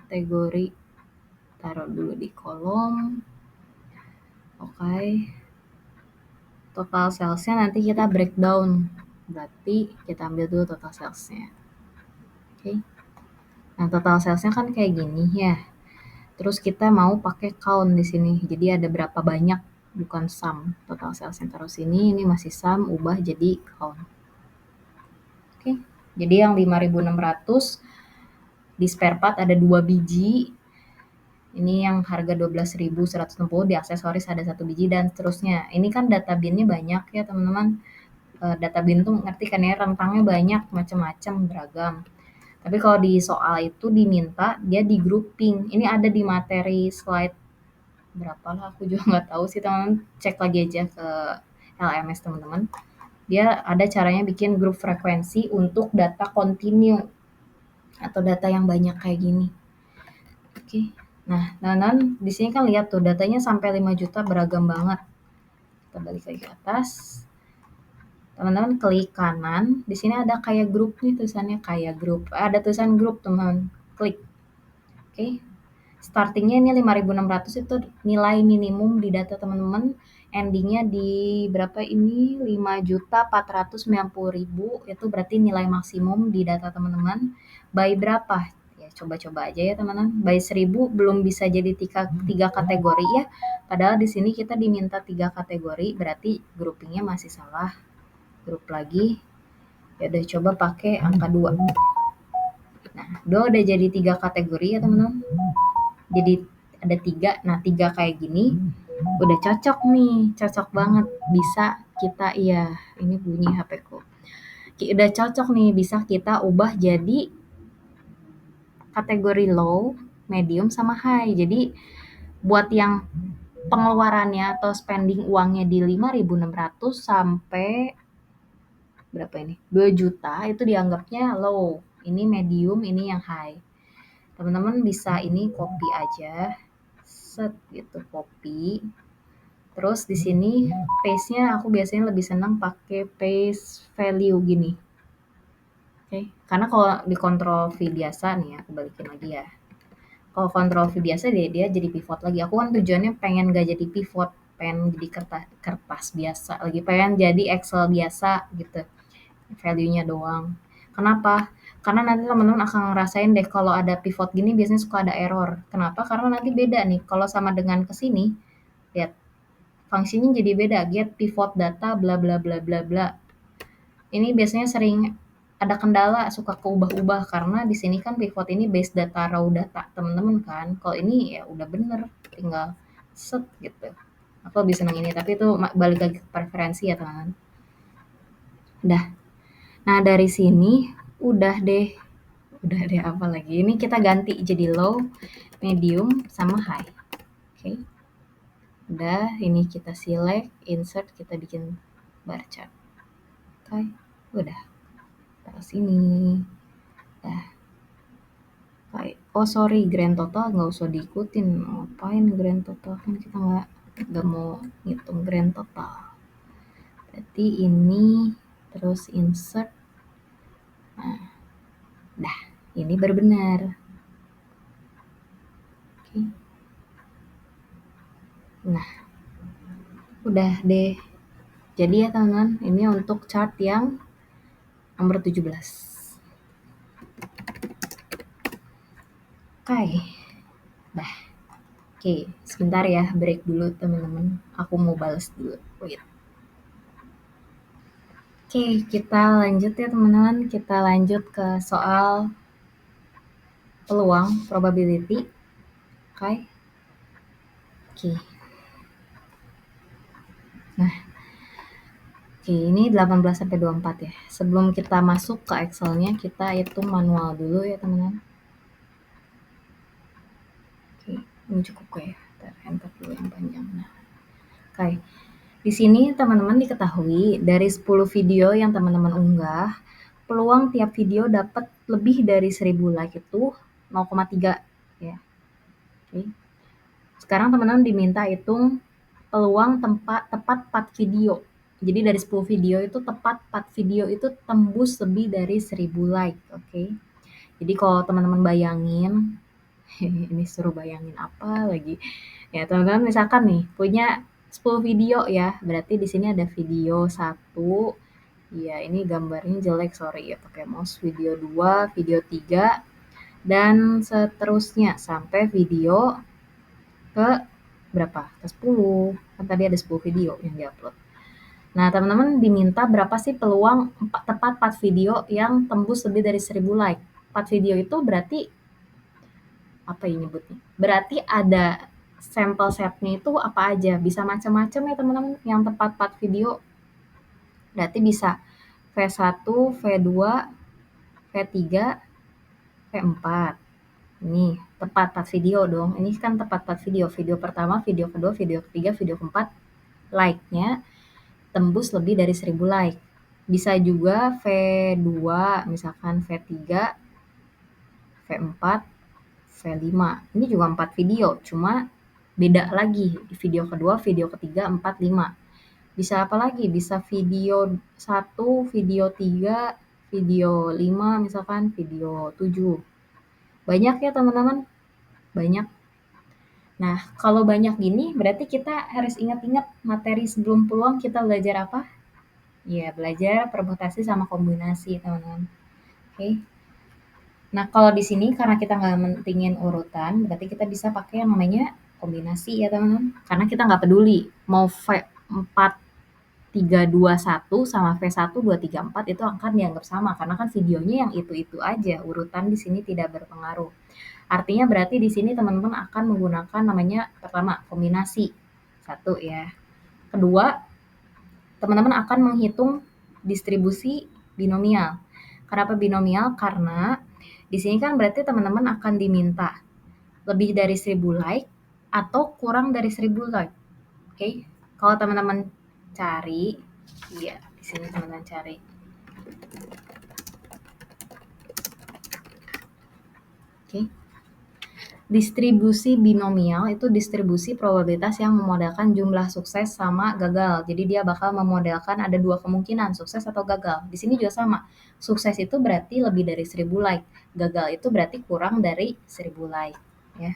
Kategori taruh dulu di kolom. Oke. Total salesnya nanti kita breakdown. Berarti kita ambil dulu total salesnya. Oke. Nah, total salesnya kan kayak gini ya. Terus kita mau pakai count di sini. Jadi ada berapa banyak, bukan sum. Total sales yang taruh sini, ini masih sum, ubah jadi count. Oke. Jadi yang 5.600 di spare part ada 2 biji. Ini yang harga 12.160, di aksesoris ada 1 biji dan seterusnya. Ini kan data bin-nya banyak ya, teman-teman. Data bin tuh ngerti kan ya, rentangnya banyak, macam-macam, beragam. Tapi kalau di soal itu diminta dia di grouping. Ini ada di materi slide berapa lah, aku juga nggak tahu sih teman-teman. Cek lagi aja ke LMS teman-teman. Dia ada caranya bikin grup frekuensi untuk data kontinu atau data yang banyak kayak gini. Oke. Nah, teman-teman di sini kan lihat tuh datanya sampai 5 juta beragam banget. Kita balik lagi ke atas. Teman-teman klik kanan, di sini ada kayak grup nih tulisannya kayak grup. Ada tulisan grup, teman-teman. Klik. Oke. Startingnya ini 5.600 itu nilai minimum di data teman-teman. Endingnya di berapa ini? 5.490.000 itu berarti nilai maksimum di data teman-teman. By berapa? Ya coba-coba aja ya teman-teman. By 1.000 belum bisa jadi tiga kategori ya. Padahal di sini kita diminta 3 kategori, berarti groupingnya masih salah. Grup lagi. Ya udah coba pakai angka 2. Nah, 2 udah jadi 3 kategori ya teman-teman. Jadi ada 3. Nah, 3 kayak gini udah cocok nih, cocok banget. Bisa kita iya, ini bunyi HP-ku. Udah cocok nih, bisa kita ubah jadi kategori low, medium sama high. Jadi buat yang pengeluarannya atau spending uangnya di 5.600 sampai berapa ini? 2 juta itu dianggapnya low. Ini medium, ini yang high. Teman-teman bisa ini copy aja. Set gitu, copy. Terus di sini paste-nya aku biasanya lebih senang pakai paste value gini. Oke, karena kalau di Ctrl V biasa nih ya, aku balikin lagi ya. Kalau Ctrl V biasa dia jadi pivot lagi. Aku kan tujuannya pengen gak jadi pivot, pengen jadi kertas biasa lagi, pengen jadi Excel biasa gitu. Value-nya doang. Kenapa? Karena nanti teman-teman akan ngerasain deh kalau ada pivot gini biasanya suka ada error. Kenapa? Karena nanti beda nih. Kalau sama dengan ke sini, lihat fungsinya jadi beda, get pivot data bla bla bla bla bla. Ini biasanya sering ada kendala, suka keubah-ubah karena di sini kan pivot ini base data raw data teman-teman kan. Kalau ini ya udah bener, tinggal set gitu. Aku lebih senang ini, tapi itu balik lagi ke preferensi ya teman-teman. Udah. Nah dari sini udah deh apa lagi? Ini kita ganti jadi low, medium, sama high. Oke. Udah, ini kita select, insert, kita bikin bar chart. Oke, udah. Taruh sini. Dah. Oke. Oh sorry, grand total nggak usah diikutin. Ngapain grand total? Kan kita nggak mau ngitung grand total. Berarti ini terus insert. Nah, dah. Ini baru benar. Oke. Nah, udah deh. Jadi ya teman-teman, ini untuk chart yang nomor 17. Oke. Dah. Oke, sebentar ya, break dulu teman-teman. Aku mau balas dulu. Wait. Oke, kita lanjut ya teman-teman. Kita lanjut ke soal peluang, probability. Oke. Oke. Nah, oke, ini 18 sampai 24 ya. Sebelum kita masuk ke Excel-nya, kita hitung manual dulu ya teman-teman. Oke, ini cukup ya. Enter dulu yang panjang. Nah, oke. Di sini teman-teman diketahui dari 10 video yang teman-teman unggah, peluang tiap video dapat lebih dari 1000 like itu 0,3 ya. Oke. Sekarang teman-teman diminta hitung peluang tepat 4 video. Jadi dari 10 video itu tepat 4 video itu tembus lebih dari 1000 like, oke. Jadi kalau teman-teman bayangin, ini suruh bayangin apa lagi. Ya, teman-teman misalkan nih punya 10 video ya, berarti di sini ada video 1. Ya, ini gambarnya jelek, sorry ya, pakai mouse. Video 2, video 3, dan seterusnya sampai video ke berapa? Ke 10. Kan tadi ada 10 video yang diupload. Nah, teman-teman diminta berapa sih peluang tepat 4 video yang tembus lebih dari 1000 like. 4 video itu berarti apa ini nyebutnya? Berarti ada sampel setnya itu apa aja? Bisa macam-macam ya teman-teman yang tepat 4 video. Berarti bisa V1, V2, V3, V4. Ini tepat 4 video dong. Ini kan tepat 4 video. Video pertama, video kedua, video ketiga, video keempat. Like-nya tembus lebih dari 1000 like. Bisa juga V2, misalkan V3, V4, V5. Ini juga 4 video, cuma beda lagi. Video kedua, video ketiga, 4, 5. Bisa apa lagi? Bisa video 1, video 3, video 5, misalkan video 7. Banyak ya teman-teman? Banyak. Nah, kalau banyak gini berarti kita harus ingat-ingat materi sebelum peluang kita belajar apa? Ya, belajar permutasi sama kombinasi, teman-teman. Oke. Nah, kalau di sini karena kita nggak mentingin urutan, berarti kita bisa pakai yang namanya kombinasi ya, teman-teman. Karena kita nggak peduli mau V4 3, 2, 1 sama V1, 2, 3, 4 itu akan dianggap sama karena kan videonya yang itu-itu aja, urutan di sini tidak berpengaruh. Artinya berarti di sini teman-teman akan menggunakan namanya pertama kombinasi. 1 ya. Kedua, teman-teman akan menghitung distribusi binomial. Kenapa binomial? Karena di sini kan berarti teman-teman akan diminta lebih dari 1000 like atau kurang dari 1000 like. Oke. Kalau teman-teman cari, iya, di sini teman-teman cari. Oke. Distribusi binomial itu distribusi probabilitas yang memodelkan jumlah sukses sama gagal. Jadi dia bakal memodelkan ada 2 kemungkinan, sukses atau gagal. Di sini juga sama. Sukses itu berarti lebih dari 1000 like. Gagal itu berarti kurang dari 1000 like. Ya.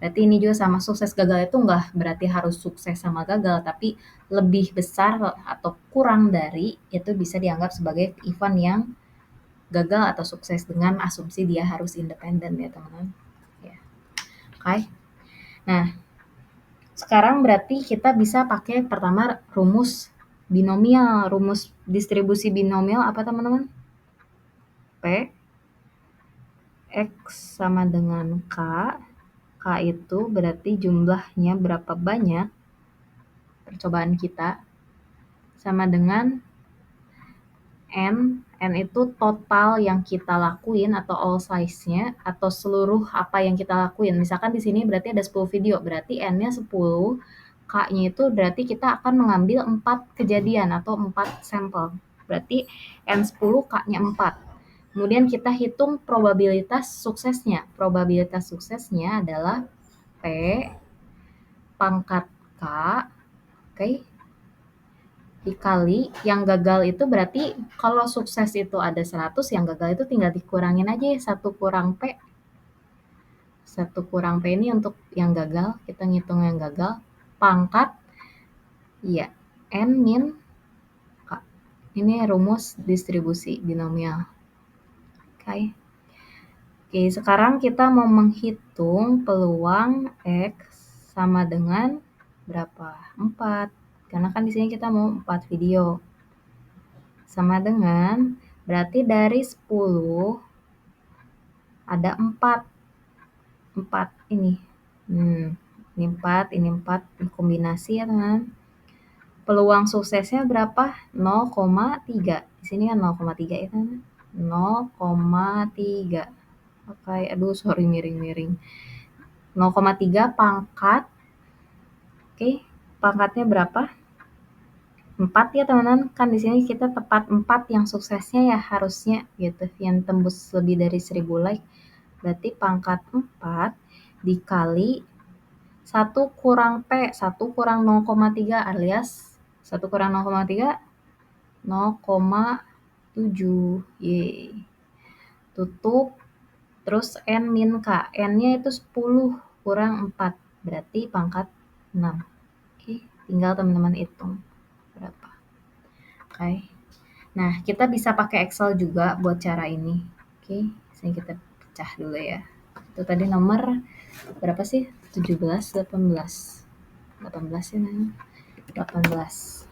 Berarti ini juga sama, sukses gagal itu nggak berarti harus sukses sama gagal, tapi lebih besar atau kurang dari itu bisa dianggap sebagai event yang gagal atau sukses dengan asumsi dia harus independen ya teman-teman. Ya. Oke. Nah, sekarang berarti kita bisa pakai pertama rumus binomial. Rumus distribusi binomial apa teman-teman? P X sama dengan K. K itu berarti jumlahnya berapa banyak percobaan kita sama dengan N. N itu total yang kita lakuin atau all size-nya atau seluruh apa yang kita lakuin. Misalkan di sini berarti ada 10 video, berarti N-nya 10, K-nya itu berarti kita akan mengambil 4 kejadian atau 4 sampel. Berarti N10, K-nya 4. Kemudian kita hitung probabilitas suksesnya. Probabilitas suksesnya adalah P pangkat K, oke, dikali yang gagal itu berarti kalau sukses itu ada 100, yang gagal itu tinggal dikurangin aja ya, 1 kurang P. 1 kurang P ini untuk yang gagal, kita ngitung yang gagal, pangkat, ya, N min K. Ini rumus distribusi binomial. Oke. Oke, sekarang kita mau menghitung peluang X sama dengan berapa? 4. Karena kan di sini kita mau 4 video. Sama dengan berarti dari 10 ada 4. 4 ini. Ini 4, ini 4, ini kombinasi ya, teman. Peluang suksesnya berapa? 0,3. Di sini kan 0,3 ya, teman. 0,3. Oke, aduh sorry miring-miring. 0,3 pangkat. Oke, pangkatnya berapa? 4 ya teman-teman, kan di sini kita tepat 4 yang suksesnya ya harusnya gitu, yang tembus lebih dari 1000 like. Berarti pangkat 4 dikali 1 kurang P, 1 kurang 0,3 alias 1 kurang 0,3, 0,7. Yeay. Tutup, terus N min K. N-nya itu 10 kurang 4, berarti pangkat 6. Oke, tinggal teman-teman hitung berapa. Oke. Nah, kita bisa pakai Excel juga buat cara ini. Oke, sini kita pecah dulu ya. Itu tadi nomor berapa sih? 17, 18. 18 ya, Nana? 18.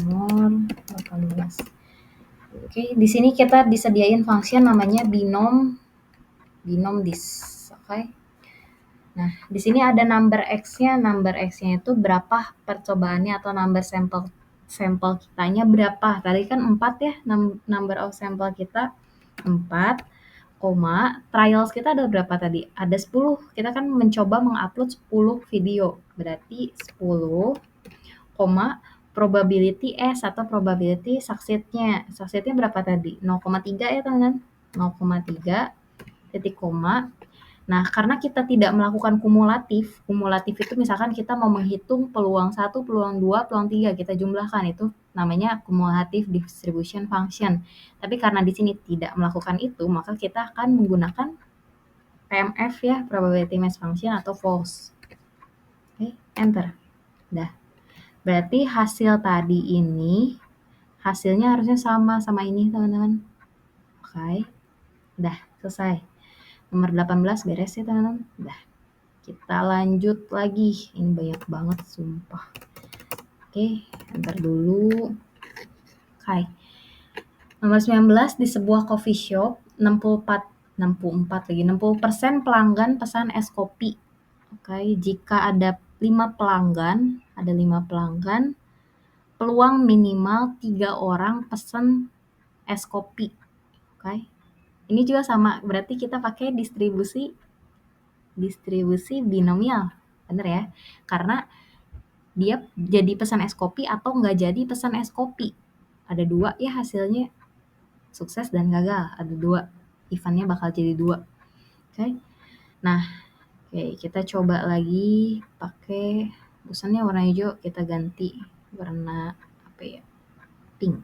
Nomor 18. Oke, di sini kita disediain function namanya binom dis. Oke. Nah, di sini ada number X-nya. Number X-nya itu berapa percobaannya atau number sampel kitanya berapa. Tadi kan 4 ya, number of sampel kita 4, trials kita ada berapa tadi? Ada 10. Kita kan mencoba mengupload 10 video. Berarti 10, probability S atau probability succeed-nya. Succeed-nya berapa tadi? 0,3 ya teman-teman. 0,3 titik koma Nah, karena kita tidak melakukan kumulatif itu misalkan kita mau menghitung peluang 1, peluang 2, peluang 3, kita jumlahkan, itu namanya cumulative distribution function. Tapi karena di sini tidak melakukan itu, maka kita akan menggunakan PMF ya, probability mass function atau false. Oke, enter. Dah. Berarti hasil tadi ini, hasilnya harusnya sama ini, teman-teman. Oke. Udah, selesai. Nomor 18 beres ya, teman-teman. Udah. Kita lanjut lagi. Ini banyak banget, sumpah. Oke, enter dulu. Oke. Nomor 19, di sebuah coffee shop, 60% pelanggan pesan es kopi. Oke, jika ada 5 pelanggan, peluang minimal 3 orang pesan es kopi. Oke. Ini juga sama, berarti kita pakai distribusi binomial. Bener ya? Karena dia jadi pesan es kopi atau nggak jadi pesan es kopi. Ada 2 ya hasilnya, sukses dan gagal. Ada 2, eventnya bakal jadi 2. Oke. Nah, kita coba lagi pakai bosannya warna hijau, kita ganti warna apa ya? Pink.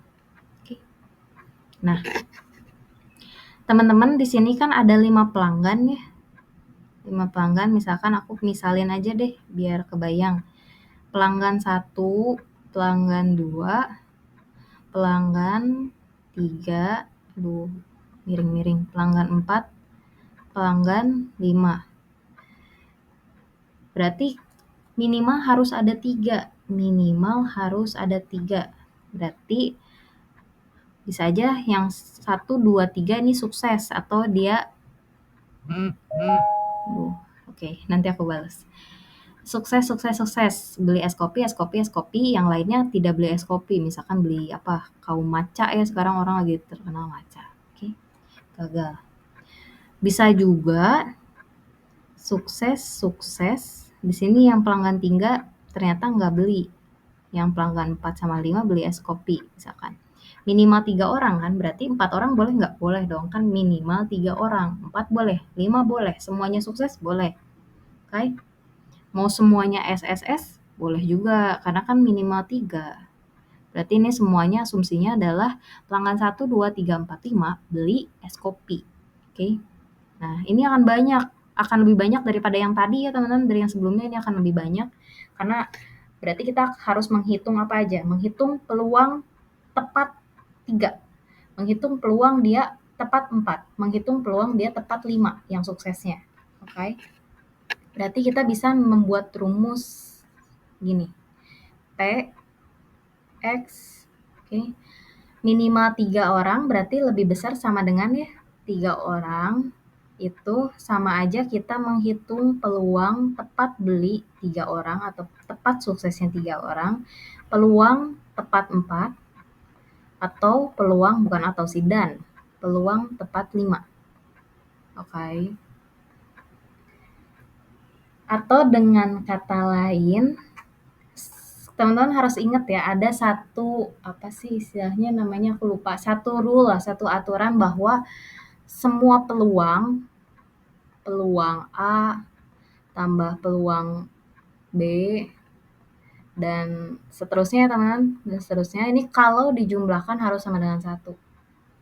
Oke. Nah, teman-teman di sini kan ada 5 pelanggan ya. 5 pelanggan, misalkan aku misalin aja deh biar kebayang. Pelanggan 1, pelanggan 2, pelanggan 3, miring-miring, pelanggan 4, pelanggan 5. Berarti minimal harus ada 3. Berarti bisa aja yang 1, 2, 3 ini sukses atau dia Oke, nanti aku balas. Sukses, beli es kopi, yang lainnya tidak beli es kopi, misalkan beli apa, kaum matcha ya, sekarang orang lagi terkenal matcha. Oke, gagal. Bisa juga sukses, di sini yang pelanggan 3 ternyata nggak beli, yang pelanggan 4 sama 5 beli es kopi misalkan. Minimal 3 orang kan, berarti 4 orang boleh nggak? Boleh dong, kan minimal 3 orang, 4 boleh, 5 boleh, semuanya sukses boleh. Oke. Mau semuanya SSS boleh juga, karena kan minimal 3. Berarti ini semuanya asumsinya adalah pelanggan 1, 2, 3, 4, 5 beli es kopi. Oke. Nah, ini akan lebih banyak daripada yang tadi ya teman-teman, dari yang sebelumnya ini akan lebih banyak. Karena berarti kita harus menghitung apa aja? Menghitung peluang tepat 3. Menghitung peluang dia tepat 4. Menghitung peluang dia tepat 5 yang suksesnya. Oke. Berarti kita bisa membuat rumus gini. P X, oke. Minimal 3 orang berarti lebih besar sama dengan ya 3 orang itu sama aja kita menghitung peluang tepat beli 3 orang atau tepat suksesnya 3 orang, peluang tepat 4, atau peluang bukan atau sih dan peluang tepat 5. Oke. Atau dengan kata lain, teman-teman harus ingat ya, ada satu apa sih istilahnya namanya, aku lupa, satu rule lah, satu aturan bahwa semua peluang A tambah peluang B dan seterusnya teman-teman, dan seterusnya ini kalau dijumlahkan harus sama dengan 1.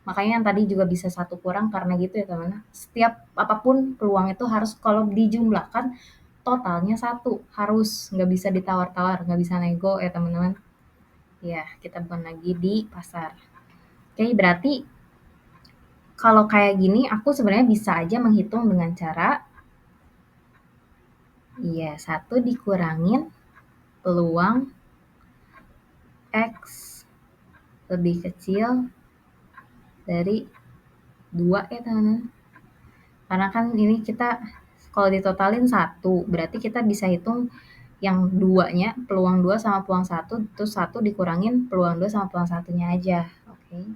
Makanya yang tadi juga bisa 1 kurang karena gitu ya teman-teman. Setiap apapun peluang itu harus kalau dijumlahkan totalnya 1, harus, nggak bisa ditawar-tawar, nggak bisa nego ya teman-teman. Ya, kita bukan lagi di pasar. Oke, berarti kalau kayak gini aku sebenarnya bisa aja menghitung dengan cara 1 dikurangin peluang X lebih kecil dari 2 ya teman-teman. Karena kan ini kita kalau ditotalin 1, berarti kita bisa hitung yang 2-nya, peluang 2 sama peluang 1, terus 1 dikurangin peluang 2 sama peluang 1-nya aja. Oke.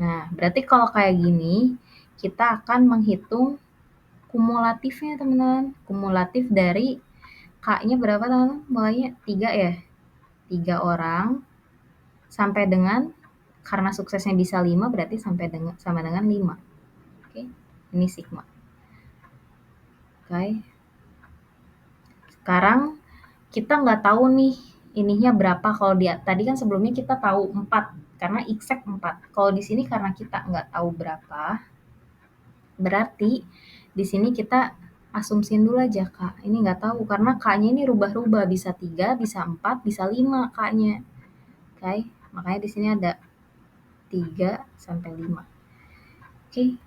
Nah, berarti kalau kayak gini, kita akan menghitung kumulatifnya teman-teman. Kumulatif dari K-nya berapa teman-teman? Mulainya 3 ya? 3 orang sampai dengan, karena suksesnya bisa 5 berarti sama dengan 5. Oke, ini sigma. Oke. Sekarang kita nggak tahu nih ininya berapa. Kalau tadi kan sebelumnya kita tahu 4 karena exact 4. Kalau di sini karena kita nggak tahu berapa, berarti di sini kita asumsiin dulu aja Kak. Ini nggak tahu karena K-nya ini rubah-rubah, bisa 3, bisa 4, bisa 5 K-nya. Oke, makanya di sini ada 3 sampai 5. Oke.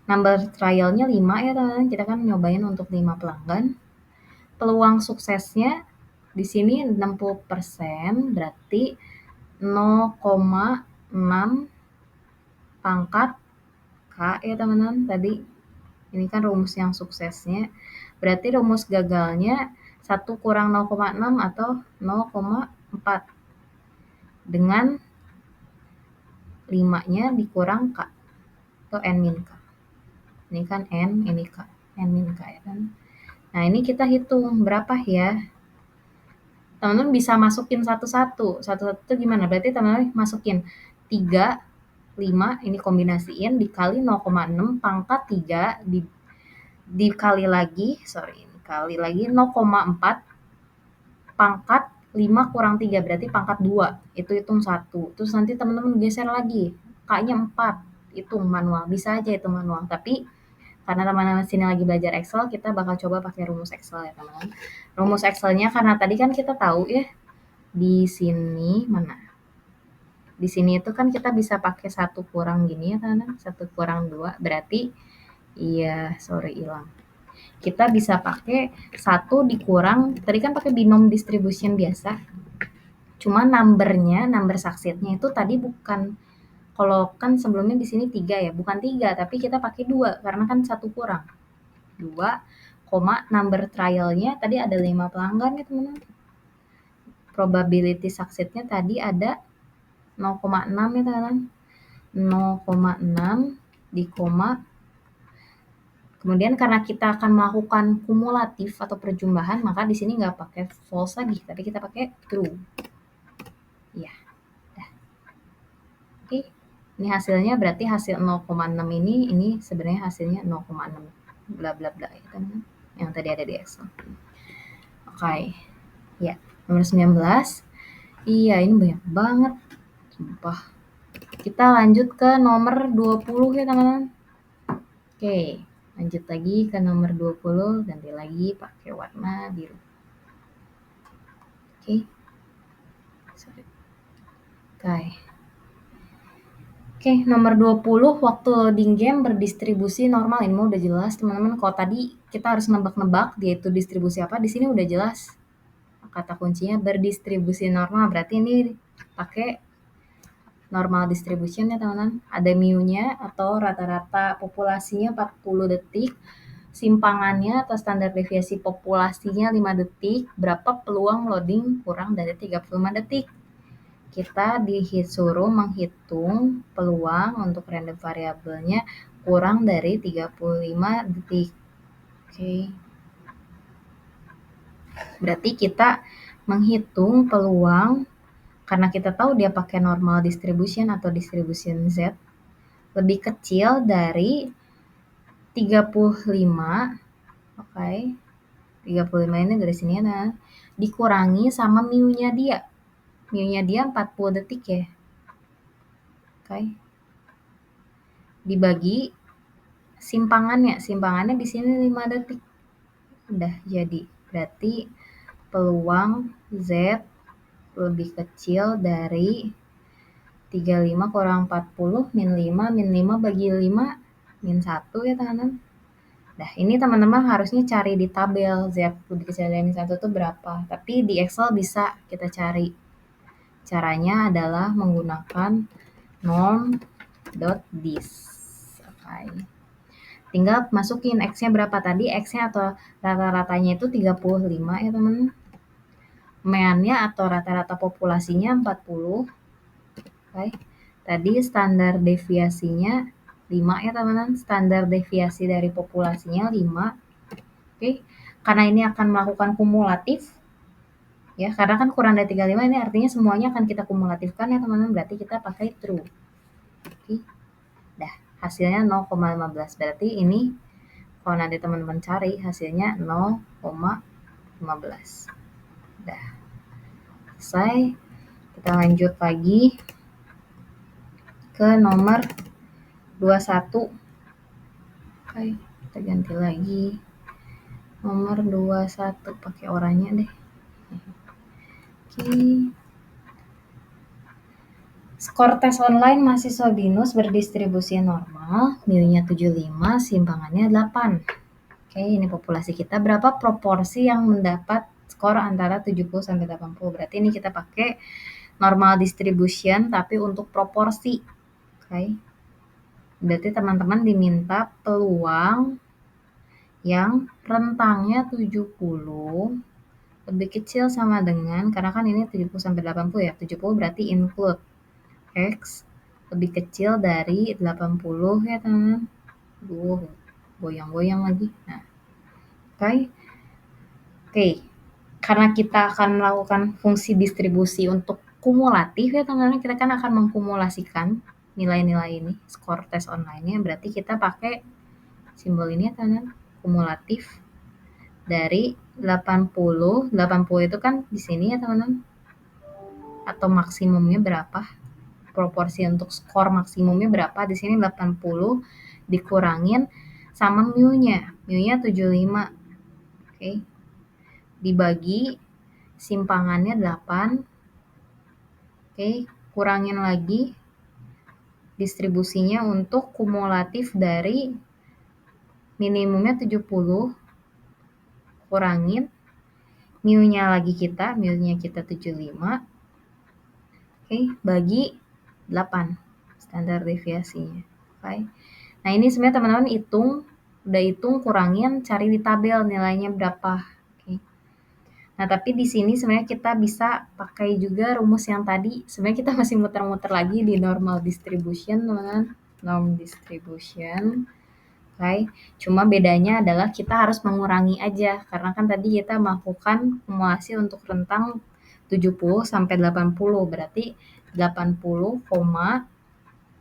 Number trialnya 5 ya teman-teman. Kita kan nyobain untuk 5 pelanggan. Peluang suksesnya di sini 60%, berarti 0,6 pangkat K ya teman-teman tadi. Ini kan rumus yang suksesnya. Berarti rumus gagalnya 1 kurang 0,6 atau 0,4. Dengan 5-nya dikurang K atau N min K. Ini kan N, ini K. N min K ya kan. Nah ini kita hitung berapa ya. Teman-teman bisa masukin satu-satu. Satu-satu itu gimana? Berarti teman-teman masukin 3, 5, ini kombinasiin, dikali 0,6 pangkat 3, dikali lagi, kali lagi 0,4 pangkat 5 kurang 3, berarti pangkat 2. Itu hitung 1. Terus nanti teman-teman geser lagi, K-nya 4. Hitung manual. Bisa aja itu manual. Tapi karena teman-teman sini lagi belajar Excel, kita bakal coba pakai rumus Excel ya teman-teman. Rumus Excelnya karena tadi kan kita tahu ya, di sini mana? Di sini itu kan kita bisa pakai 1 kurang gini ya teman-teman. 1 kurang 2 berarti hilang. Kita bisa pakai 1 dikurang, tadi kan pakai binom distribution biasa. Cuma number succeed-nya itu tadi bukan, kalau kan sebelumnya di sini 3 ya, bukan 3 tapi kita pakai 2 karena kan 1 kurang. 2, number trial-nya tadi ada 5 pelanggan ya teman-teman. Probability succeed-nya tadi ada 0,6 ya teman-teman. 0,6 di koma. Kemudian karena kita akan melakukan kumulatif atau perjumlahan, maka di sini nggak pakai false lagi, tapi kita pakai true. Ya, dah. Oke, ini hasilnya berarti hasil 0,6 ini sebenarnya hasilnya 0,6 bla bla bla ya teman-teman, yang tadi ada di Excel. Oke, ya nomor 19. Iya ini banyak banget, sumpah. Kita lanjut ke nomor 20 ya teman-teman. Oke, lanjut lagi ke nomor 20, ganti lagi pakai warna biru. Oke. Oke, nomor 20, waktu loading game berdistribusi normal. Ini mah udah jelas, teman-teman. Kalau tadi kita harus nebak-nebak dia itu distribusi apa, di sini udah jelas. Kata kuncinya berdistribusi normal, berarti ini pakai normal distribution ya, teman-teman. Ada mu-nya atau rata-rata populasinya 40 detik. Simpangannya atau standar deviasi populasinya 5 detik. Berapa peluang loading kurang dari 35 detik? Kita disuruh menghitung peluang untuk random variabelnya kurang dari 35 detik. Oke. Berarti kita menghitung peluang karena kita tahu dia pakai normal distribution atau distribution Z lebih kecil dari 35. Oke. 35 ini dari sini ya, dikurangi sama mu-nya dia. Mu-nya dia 40 detik ya. Oke. Dibagi simpangannya di sini 5 detik. Udah jadi. Berarti peluang Z lebih kecil dari 35 kurang 40 min 5 bagi 5 min 1 ya teman-teman. Nah ini teman-teman harusnya cari di tabel Z lebih kecil dari min 1 itu berapa. Tapi di Excel bisa kita cari. Caranya adalah menggunakan norm.dis. Oke. Tinggal masukin X-nya berapa tadi, X-nya atau rata-ratanya itu 35 ya teman. Meannya atau rata-rata populasinya 40. Oke. Tadi standar deviasinya 5 ya teman-teman, standar deviasi dari populasinya 5. Oke. Karena ini akan melakukan kumulatif, ya karena kan kurang dari 35 ini artinya semuanya akan kita kumulatifkan ya teman-teman, berarti kita pakai true. Oke. Dah, hasilnya 0,15, berarti ini Kalau nanti teman-teman cari hasilnya 0,15. Udah selesai. Kita lanjut lagi ke nomor 21. Oke, kita ganti lagi. Nomor 21 pakai oranye deh. Oke. Skor tes online mahasiswa BINUS berdistribusi normal, mu-nya 75, simpangannya 8. Oke, ini populasi kita. Berapa proporsi yang mendapat skor antara 70 sampai 80? Berarti ini kita pakai normal distribution tapi untuk proporsi. Oke. Berarti teman-teman diminta peluang yang rentangnya 70 lebih kecil sama dengan, karena kan ini 70 sampai 80 ya. 70 berarti include X lebih kecil dari 80 ya teman-teman. Goyang-goyang lagi. Nah, oke. Karena kita akan melakukan fungsi distribusi untuk kumulatif ya teman-teman, kita kan akan mengkumulasikan nilai-nilai ini, skor tes online-nya, berarti kita pakai simbol ini ya teman-teman, kumulatif dari 80 itu kan di sini ya teman-teman, atau maksimumnya berapa, proporsi untuk skor maksimumnya berapa, di sini 80 dikurangin sama mu-nya 75, oke, dibagi simpangannya 8, oke, kurangin lagi distribusinya untuk kumulatif dari minimumnya 70, kurangin mu-nya lagi mu-nya kita 75, oke, bagi 8 standar deviasinya. Oke. Nah, ini sebenarnya teman-teman udah hitung, kurangin, cari di tabel nilainya berapa. Oke. Nah, tapi di sini sebenarnya kita bisa pakai juga rumus yang tadi. Sebenarnya kita masih muter-muter lagi di normal distribution, teman-teman. Norm distribution. Oke. Cuma bedanya adalah kita harus mengurangi aja, karena kan tadi kita melakukan kumulasi untuk rentang 70 sampai 80, berarti 80,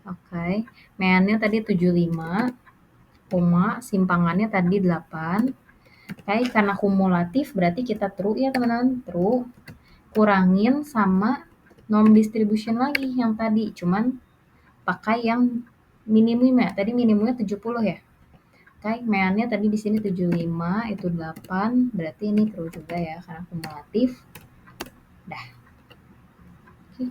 oke, meannya tadi 75, simpangannya tadi 8. Oke, karena kumulatif berarti kita true ya teman-teman, true. Kurangin sama norm distribution lagi yang tadi, cuman pakai yang minimumnya. Tadi minimumnya 70 ya. Oke, meannya tadi di sini 75, itu 8, berarti ini true juga ya karena kumulatif. Dah. Oke.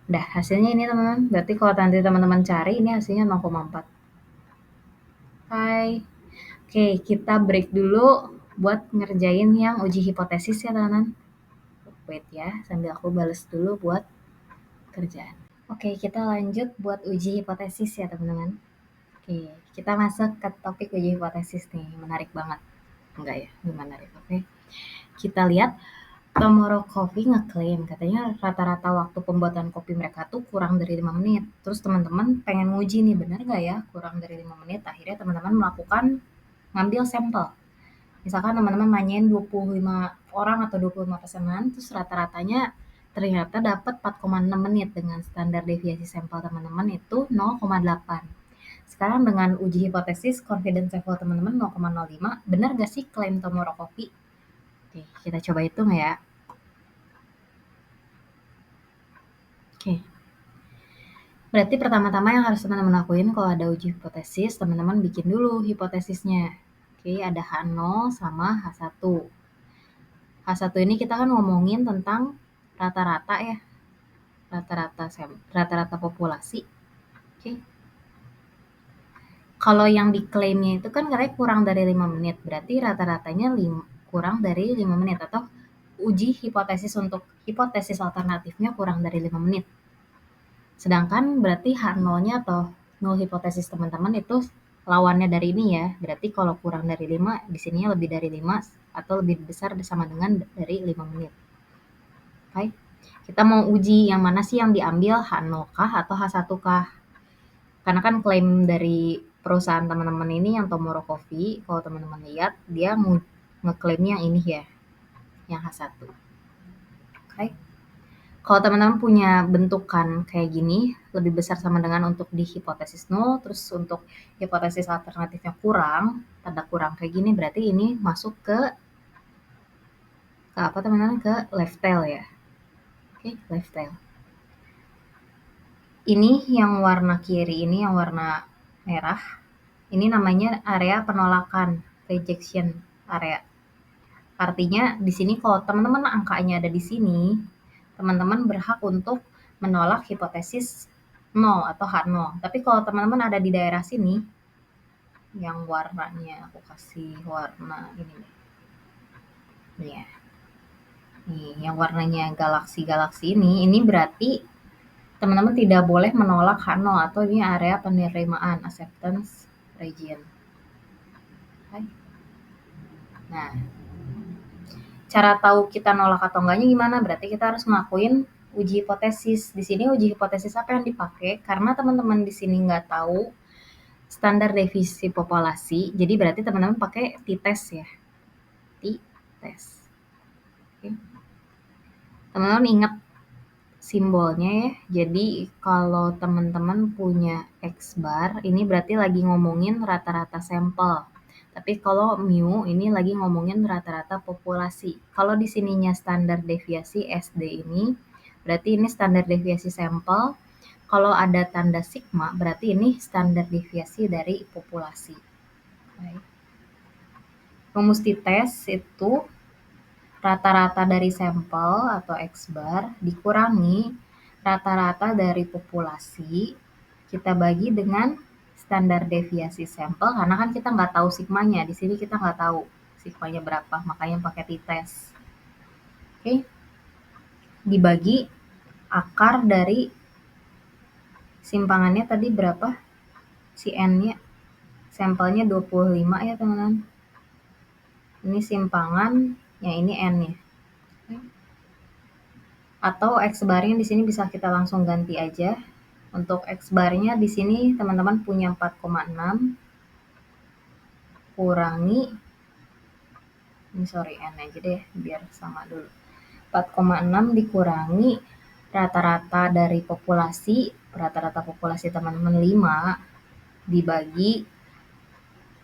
Dah, hasilnya ini teman-teman. Berarti kalau nanti teman-teman cari ini hasilnya 0,4. Hai. Oke, kita break dulu buat ngerjain yang uji hipotesis ya teman-teman. Wait ya, sambil aku bales dulu buat kerjaan. Oke, kita lanjut buat uji hipotesis ya teman-teman. Oke, kita masuk ke topik uji hipotesis nih, menarik banget. Enggak ya, gimana menarik, oke. Kita lihat, Tomorrow Coffee ngeklaim katanya rata-rata waktu pembuatan kopi mereka tuh kurang dari 5 menit. Terus teman-teman pengen nguji nih, bener nggak ya kurang dari 5 menit? Akhirnya teman-teman melakukan ngambil sampel. Misalkan teman-teman nanyain 25 orang atau 25 pesanan, terus rata-ratanya ternyata dapat 4,6 menit dengan standar deviasi sampel teman-teman itu 0,8. Sekarang dengan uji hipotesis confidence level teman-teman 0,05, benar nggak sih klaim Tomorrow Coffee? Oke, kita coba hitung ya. Oke. Berarti pertama-tama yang harus teman-teman lakuin kalau ada uji hipotesis, teman-teman bikin dulu hipotesisnya. Oke, ada H0 sama H1. H1 ini kita kan ngomongin tentang rata-rata ya. Rata-rata populasi. Oke. Kalau yang diklaimnya itu kan katanya kurang dari 5 menit, berarti rata-ratanya kurang dari 5 menit, atau uji hipotesis untuk hipotesis alternatifnya kurang dari 5 menit. Sedangkan berarti H0-nya atau nol hipotesis teman-teman itu lawannya dari ini ya. Berarti kalau kurang dari 5, di sininya lebih dari 5 atau lebih besar sama dengan dari 5 menit. Oke. Kita mau uji yang mana sih yang diambil, H0 kah atau H1 kah? Karena kan klaim dari perusahaan teman-teman ini yang Tomorrow Coffee, kalau teman-teman lihat, dia ngeklaimnya yang ini ya, yang H1. Oke. Kalau teman-teman punya bentukan kayak gini, lebih besar sama dengan untuk di hipotesis nol, terus untuk hipotesis alternatifnya kurang, tanda kurang kayak gini, berarti ini masuk ke apa teman-teman, ke left tail ya. Oke, left tail. Ini yang warna kiri, ini yang warna merah, ini namanya area penolakan, rejection area. Artinya di sini kalau teman-teman angkanya ada di sini, teman-teman berhak untuk menolak hipotesis 0 atau H0. Tapi kalau teman-teman ada di daerah sini, yang warnanya aku kasih warna ini nih. Ya. Nih, yang warnanya galaksi-galaksi ini berarti teman-teman tidak boleh menolak H0 atau ini area penerimaan, acceptance region. Okay. Nah, cara tahu kita nolak atau enggaknya gimana? Berarti kita harus ngelakuin uji hipotesis. Di sini uji hipotesis apa yang dipakai? Karena teman-teman di sini nggak tahu standar deviasi populasi, jadi berarti teman-teman pakai t-test ya. T-test. Oke. Teman-teman ingat simbolnya ya. Jadi kalau teman-teman punya X bar, ini berarti lagi ngomongin rata-rata sampel. Tapi kalau mu ini lagi ngomongin rata-rata populasi. Kalau di sininya standar deviasi SD ini, berarti ini standar deviasi sampel. Kalau ada tanda sigma, berarti ini standar deviasi dari populasi. Baik. Rumus t-test itu rata-rata dari sampel atau X bar dikurangi rata-rata dari populasi, kita bagi dengan standar deviasi sampel, karena kan kita nggak tahu sigmanya. Di sini kita nggak tahu sigmanya berapa, makanya pakai t-test. Oke. Dibagi akar dari simpangannya tadi berapa? Si N-nya, sampelnya 25 ya teman-teman. Ini simpangan, yang ini N-nya. Atau X bar-nya di sini bisa kita langsung ganti aja. Untuk X bar-nya di sini teman-teman punya 4,6 kurangi, ini sorry N aja deh biar sama dulu. 4,6 dikurangi rata-rata dari populasi, rata-rata populasi teman-teman 5 dibagi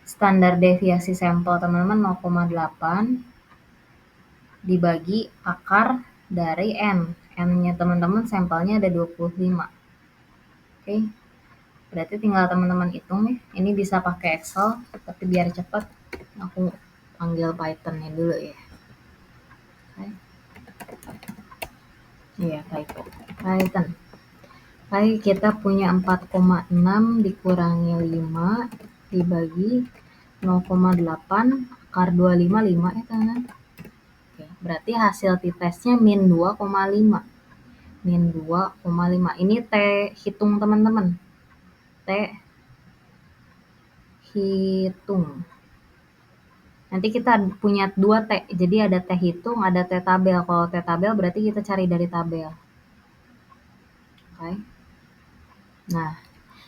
standar deviasi sampel teman-teman 0,8 dibagi akar dari N. N-nya teman-teman sampelnya ada 25. Oke. Berarti tinggal teman-teman hitung nih. Ini bisa pakai Excel, tapi biar cepat aku panggil Python-nya dulu ya. Oke. Iya, Python. Baik, kita punya 4,6 dikurangi 5 dibagi 0,8 akar 25, 5 ya teman-teman. Oke, berarti hasil t-testnya min 2,5. Min 2,5. Ini T hitung teman-teman. T hitung. Nanti kita punya 2 T. Jadi ada T hitung, ada T tabel. Kalau T tabel berarti kita cari dari tabel. Oke. Nah,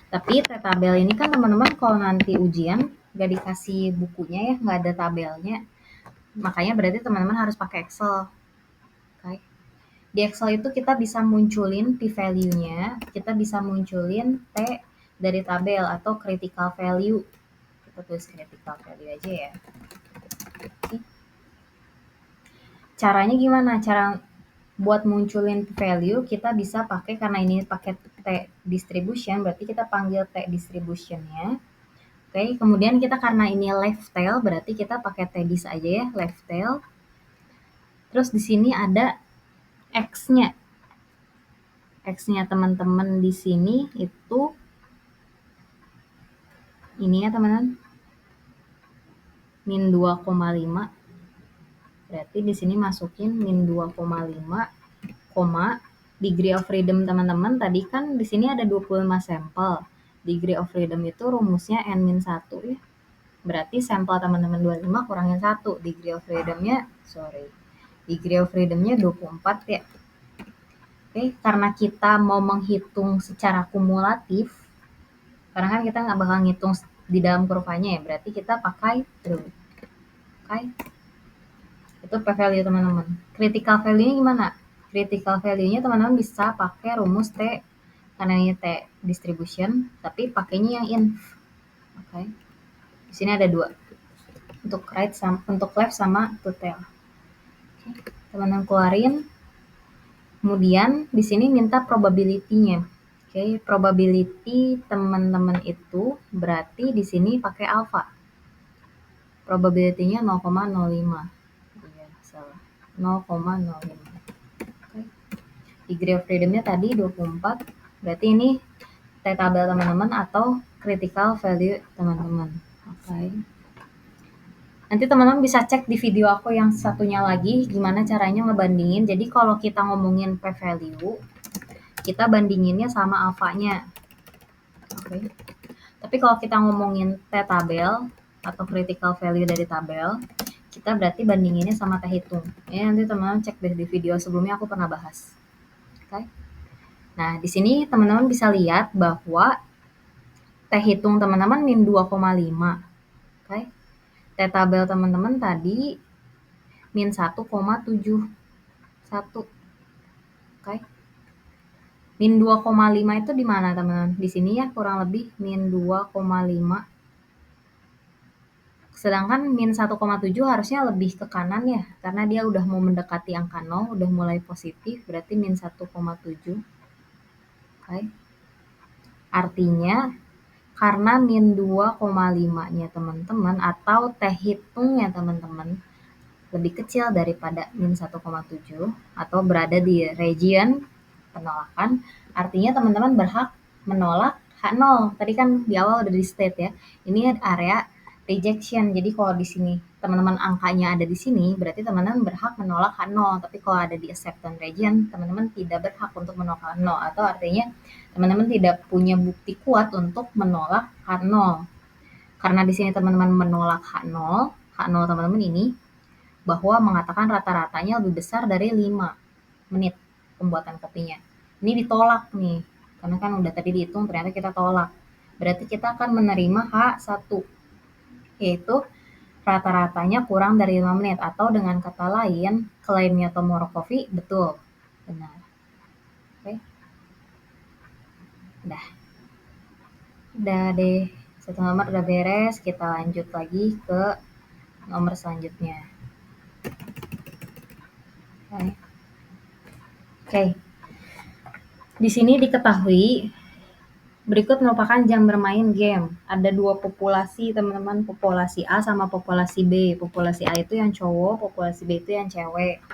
tapi T tabel ini kan teman-teman kalau nanti ujian nggak dikasih bukunya ya, nggak ada tabelnya. Makanya berarti teman-teman harus pakai Excel. Oke. Di Excel itu kita bisa munculin p-value-nya, kita bisa munculin T dari tabel atau critical value. Kita tulis critical value aja ya. Oke. Caranya gimana? Cara buat munculin value kita bisa pakai, karena ini pakai T distribution, berarti kita panggil T distribution-nya. Oke, kemudian kita karena ini left tail, berarti kita pakai T dis aja ya, left tail. Terus di sini ada X-nya. X-nya teman-teman di sini itu ini ya teman-teman. Min 2,5. Berarti di sini masukin min 2,5, degree of freedom teman-teman tadi kan di sini ada 25 sampel. Degree of freedom itu rumusnya N-1 ya. Berarti sampel teman-teman 25 kurangin 1. Degree of freedom-nya 24 ya. Oke, karena kita mau menghitung secara kumulatif, karena kan kita nggak bakal ngitung di dalam kurvanya ya, berarti kita pakai true. Oke. Itu p-value teman-teman. Critical value-nya gimana? Critical value-nya teman-teman bisa pakai rumus T, karena ini T distribution, tapi pakainya yang inv. Oke. Di sini ada 2. Untuk left sama to tail. Oke. Teman-teman keluarin. Kemudian di sini minta probability-nya. Oke, probability teman-teman itu berarti di sini pakai alpha. Probability-nya 0,05. Iya, salah. 0,05. Oke. Degree of freedom-nya tadi 24. Berarti ini T tabel teman-teman atau critical value teman-teman. Oke. Nanti teman-teman bisa cek di video aku yang satunya lagi gimana caranya ngebandingin. Jadi kalau kita ngomongin p-value, kita bandinginnya sama alfanya. Oke. Tapi kalau kita ngomongin t-tabel atau critical value dari tabel, kita berarti bandinginnya sama t-hitung. Ya, nanti teman-teman cek di video sebelumnya aku pernah bahas. Oke. Nah, di sini teman-teman bisa lihat bahwa t-hitung teman-teman min 2,5. Oke. T-tabel teman-teman tadi min 1,71. Oke. Min 2,5 itu di mana, teman-teman? Di sini ya, kurang lebih min 2,5. Sedangkan min 1,7 harusnya lebih ke kanan ya, karena dia udah mau mendekati angka 0, udah mulai positif, berarti min 1,7. Oke. Artinya, karena min 2,5-nya teman-teman, atau t-hitungnya teman-teman, lebih kecil daripada min 1,7 atau berada di region penolakan, artinya teman-teman berhak menolak H0. Tadi kan di awal udah di state ya. Ini area rejection. Jadi kalau di sini teman-teman angkanya ada di sini, berarti teman-teman berhak menolak H0. Tapi kalau ada di acceptance region, teman-teman tidak berhak untuk menolak H0. Atau artinya teman-teman tidak punya bukti kuat untuk menolak H0. Karena di sini teman-teman menolak H0 teman-teman ini bahwa mengatakan rata-ratanya lebih besar dari 5 menit pembuatan kopinya. Ini ditolak nih, karena kan udah tadi dihitung ternyata kita tolak. Berarti kita akan menerima H1, yaitu rata-ratanya kurang dari 5 menit. Atau dengan kata lain, klaimnya Tomorrow Coffee betul, benar. Oke. Udah deh, satu nomor udah beres, kita lanjut lagi ke nomor selanjutnya. Oke. Di sini diketahui berikut merupakan jam bermain game. Ada 2 populasi teman-teman, populasi A sama populasi B. Populasi A itu yang cowok, populasi B itu yang cewek.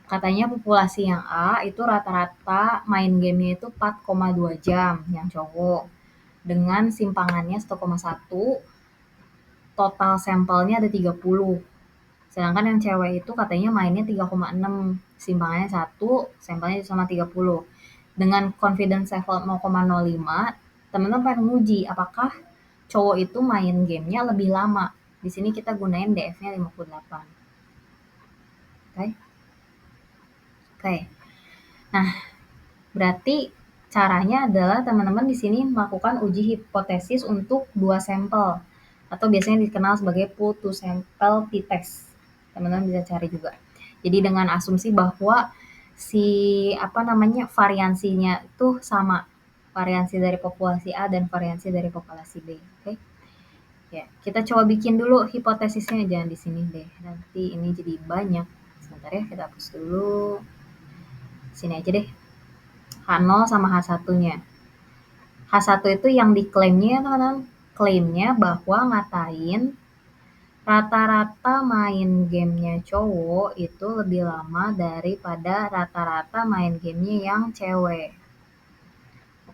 Katanya populasi yang A itu rata-rata main gamenya itu 4,2 jam yang cowok. Dengan simpangannya 1,1, total sampelnya ada 30. Sedangkan yang cewek itu katanya mainnya 3,6, simpangannya 1, sampelnya sama 30. Dengan confidence level 0,05, teman-teman pengen nguji apakah cowok itu main gamenya lebih lama. Di sini kita gunain DF-nya 58. Oke. Nah, berarti caranya adalah teman-teman di sini melakukan uji hipotesis untuk 2 sampel atau biasanya dikenal sebagai pool to sample t-test. Teman-teman bisa cari juga. Jadi dengan asumsi bahwa variansinya itu sama, variansi dari populasi A dan variansi dari populasi B. Oke. Ya, kita coba bikin dulu hipotesisnya, jangan di sini deh. Nanti ini jadi banyak. Sebentar ya, kita hapus dulu. Sini aja deh. H0 sama H1-nya. H1 itu yang diklaimnya teman-teman. Klaimnya bahwa ngatain rata-rata main gamenya cowok itu lebih lama daripada rata-rata main gamenya yang cewek.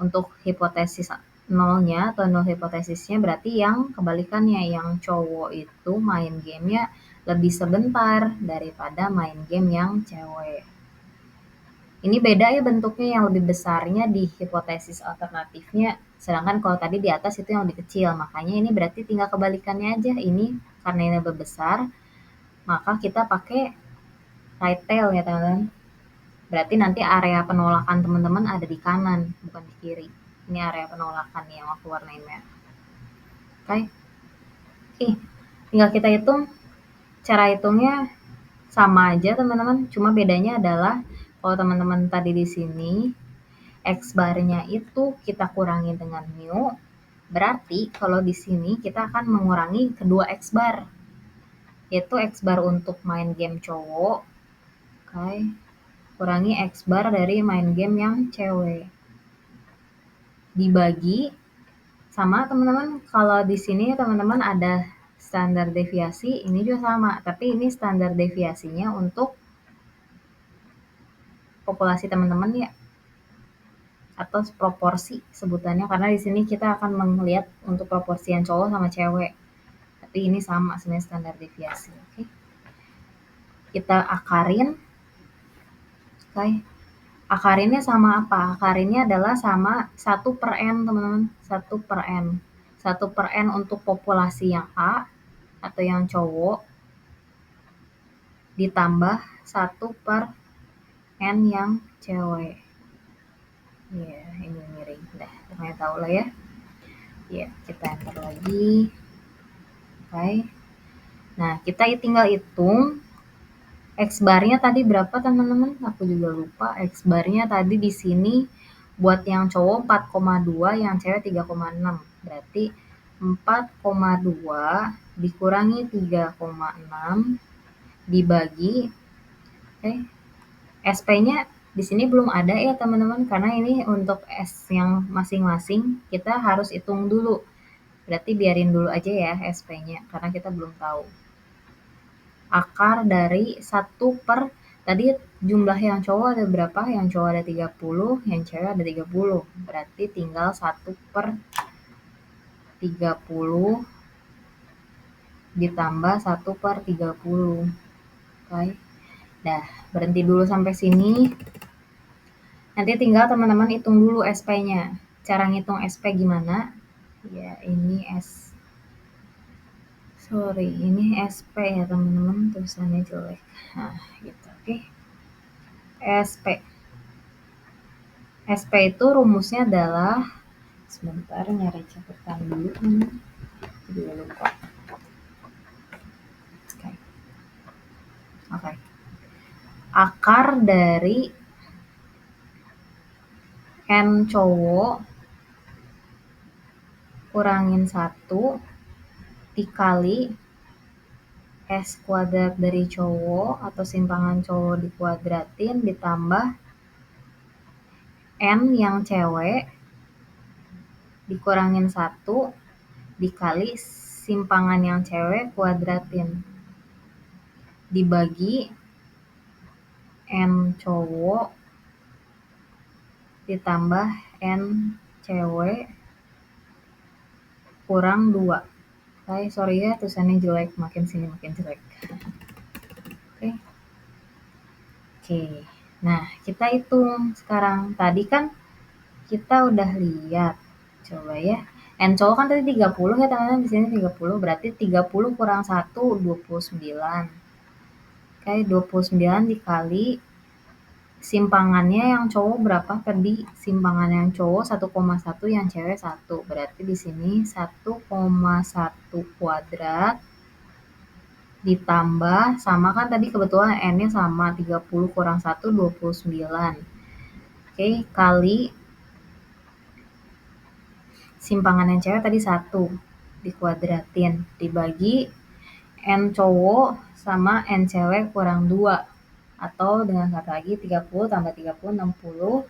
Untuk hipotesis nolnya atau nol hipotesisnya berarti yang kebalikannya, yang cowok itu main gamenya lebih sebentar daripada main game yang cewek. Ini beda ya bentuknya, yang lebih besarnya di hipotesis alternatifnya, sedangkan kalau tadi di atas itu yang lebih kecil. Makanya ini berarti tinggal kebalikannya aja. Ini karena ini lebih besar, maka kita pakai right tail ya teman-teman. Berarti nanti area penolakan teman-teman ada di kanan, bukan di kiri. Ini area penolakan yang aku warnain merah. Oke. Tinggal kita hitung. Cara hitungnya sama aja teman-teman, cuma bedanya adalah Kalau teman-teman tadi di sini X bar-nya itu kita kurangi dengan mu, berarti kalau di sini kita akan mengurangi kedua X bar, yaitu X bar untuk main game cowok, oke, kurangi X bar dari main game yang cewek. Dibagi sama teman-teman, kalau di sini teman-teman ada standar deviasi, ini juga sama, tapi ini standar deviasinya untuk populasi teman-teman ya, atau proporsi sebutannya, karena di sini kita akan melihat untuk proporsi yang cowok sama cewek. Tapi ini sama sebenarnya standar deviasi. Oke. Kita akarin. Oke. Akarinnya sama apa? Akarinnya adalah sama 1/n, teman-teman. 1/n. 1/n untuk populasi yang A atau yang cowok ditambah 1/n yang cewek. Ya, ini miring. Dah, pokoknya tahu lah ya. Ya, kita enter lagi. Oke. Nah, kita tinggal hitung X bar-nya tadi berapa, teman-teman? Aku juga lupa. X bar-nya tadi di sini buat yang cowok 4,2, yang cewek 3,6. Berarti 4,2 dikurangi 3,6 dibagi SP-nya di sini belum ada ya, teman-teman, karena ini untuk S yang masing-masing kita harus hitung dulu. Berarti biarin dulu aja ya SP-nya, karena kita belum tahu. Akar dari 1 per, tadi jumlah yang cowok ada berapa? Yang cowok ada 30, yang cewek ada 30. Berarti tinggal 1/30 ditambah 1/30. Oke. Dah, berhenti dulu sampai sini. Nanti tinggal teman-teman hitung dulu SP-nya. Cara ngitung SP gimana? Ya, ini ini SP ya, teman-teman. Tulisannya jelek. Nah, gitu. Oke. SP. SP itu rumusnya adalah, sebentar nyari catatan dulu. Juga lupa. Oke. Akar dari N cowok kurangin 1 dikali S kuadrat dari cowok atau simpangan cowok dikuadratin ditambah N yang cewek dikurangin 1 dikali simpangan yang cewek kuadratin dibagi N cowok ditambah N cewek kurang 2. Sorry ya, tulisannya jelek, makin sini makin jelek. Oke. Nah, kita hitung sekarang. Tadi kan kita udah lihat. Coba ya. N cowok kan tadi 30 ya, teman-teman. Di sini 30, berarti 30 kurang 1, 29. Oke, 29 dikali simpangannya yang cowok berapa tadi? Simpangan yang cowok 1,1, yang cewek 1. Berarti di sini 1,1 kuadrat ditambah, sama kan tadi kebetulan N-nya sama, 30 kurang 1, 29. Oke, kali simpangan yang cewek tadi 1, dikuadratin, dibagi N cowok sama N cewek kurang 2. Atau dengan kata lagi 30 tambah 30, 60.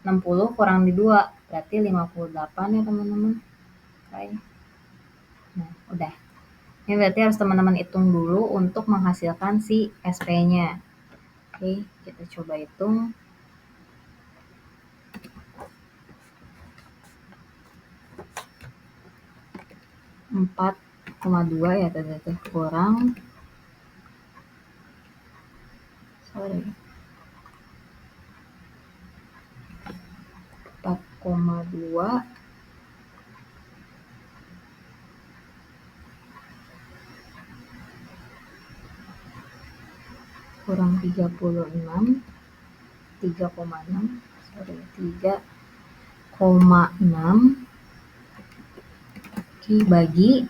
60 kurang di 2, berarti 58 ya, teman-teman. Oke. Nah, udah. Ini berarti harus teman-teman hitung dulu untuk menghasilkan si SP-nya. Oke, kita coba hitung. 4,2 ya tadi kurang 4,2 kurang 36, 3,6 bagi,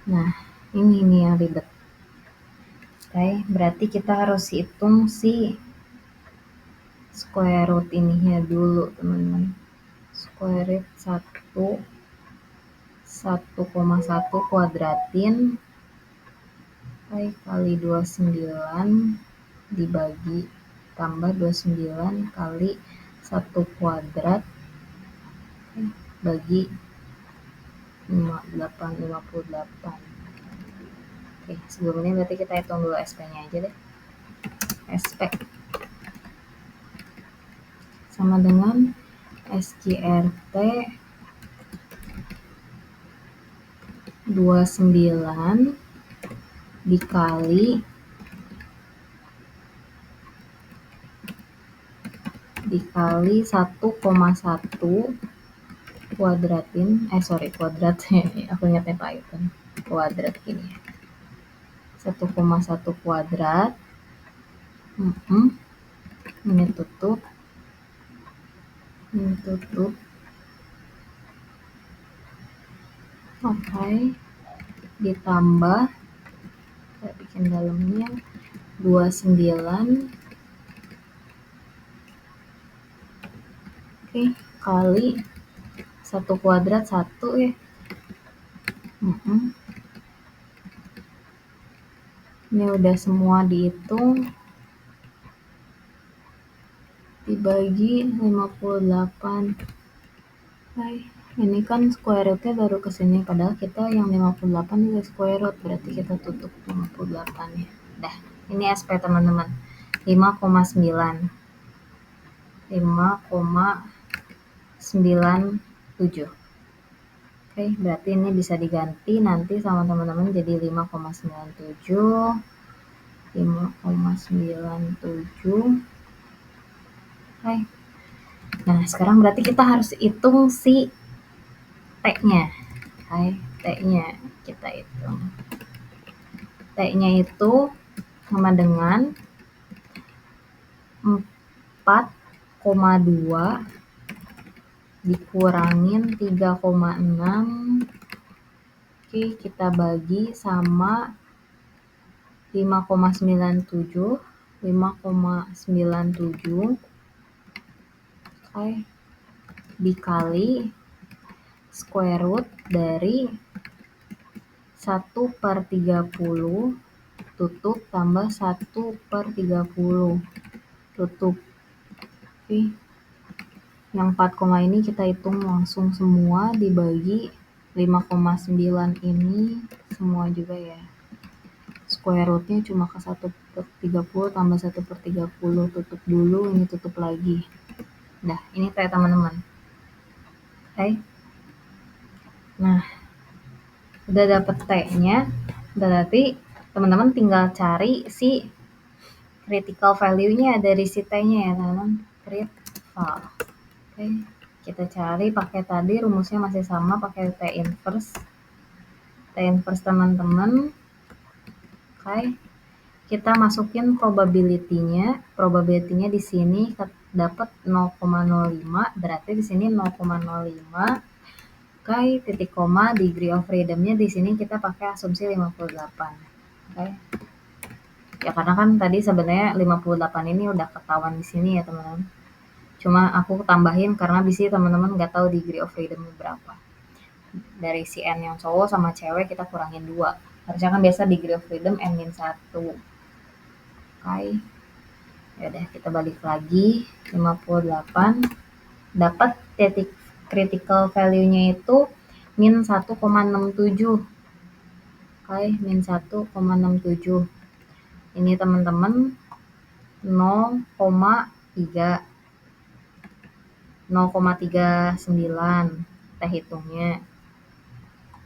nah ini nih yang ribet. Oke, berarti kita harus hitung si square root ininya dulu teman-teman. Square root 1,1 kuadratin kali 29 dibagi tambah 29 kali 1 kuadrat bagi 58. Oke, sebelumnya berarti kita hitung dulu SP-nya aja deh. SP sama dengan SQRT 29 dikali 1,1 kuadratin kuadrat aku ingatnya Python kuadrat gini 1,1 kuadrat ini tutup oke, ditambah saya bikin dalamnya 29 kali 1 kuadrat 1 ya. Ini udah semua dihitung dibagi 58. Ini kan square rootnya baru kesini, padahal kita yang 58 juga square root, berarti kita tutup 58 ya. Dah, ini SP teman-teman 5,9 5,97. Oke, berarti ini bisa diganti nanti sama teman-teman jadi 5,97. Oke. Nah, sekarang berarti kita harus hitung si T-nya. T-nya kita hitung. T-nya itu sama dengan 4,2 dikurangin 3,6. Oke, kita bagi sama 5,97. Oke, dikali square root dari 1/30 tutup tambah 1/30 tutup. Oke. Yang 4, ini kita hitung langsung semua dibagi 5,9 ini semua juga ya. Square rootnya cuma ke 1/30 tambah 1/30 tutup dulu, ini tutup lagi. Nah, ini kayak teman-teman. Oke. Nah, udah dapet T-nya, berarti teman-teman tinggal cari si critical value-nya dari si T-nya ya teman-teman. Critical. Oke, kita cari pakai tadi rumusnya masih sama, pakai T inverse. T inverse teman-teman. Oke, kita masukin probability-nya. Probability-nya di sini dapat 0,05, berarti di sini 0,05. Oke, titik koma, degree of freedom-nya di sini kita pakai asumsi 58. Oke. Ya karena kan tadi sebenarnya 58 ini udah ketahuan di sini ya teman-teman. Cuma aku tambahin karena bisa teman-teman nggak tahu degree of freedom berapa. Dari si N yang cowok sama cewek kita kurangin 2. Harusnya kan biasa degree of freedom N-1. Oke. Ya udah kita balik lagi 58. Dapat titik critical value-nya itu min 1,67. Oke, min 1,67. Ini teman-teman 0,3. 0,39 kita hitungnya.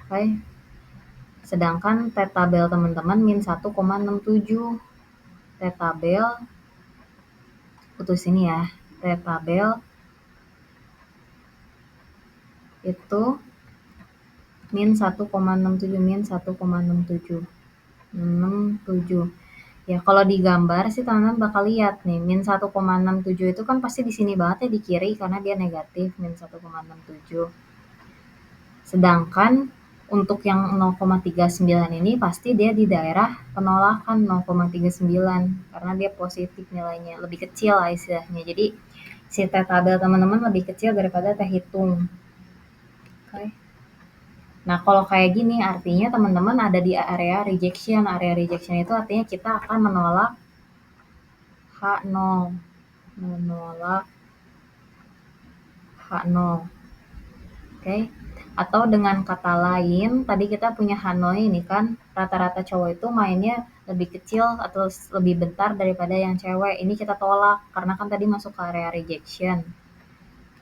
Oke. Sedangkan T tabel teman-teman min 1,67. T tabel putus ini ya. T tabel itu min 1,67, min 1,67. 67. Ya, kalau digambar sih teman-teman bakal lihat nih, min 1,67 itu kan pasti di sini banget ya di kiri karena dia negatif min 1,67. Sedangkan untuk yang 0,39 ini pasti dia di daerah penolakan 0,39 karena dia positif nilainya, lebih kecil lah istilahnya. Jadi si T tabel teman-teman lebih kecil daripada T hitung. Oke. Nah, kalau kayak gini artinya teman-teman ada di area rejection. Area rejection itu artinya kita akan menolak H0. Menolak H0. Oke. Atau dengan kata lain, tadi kita punya H0 ini kan, rata-rata cowok itu mainnya lebih kecil atau lebih bentar daripada yang cewek. Ini kita tolak, karena kan tadi masuk ke area rejection.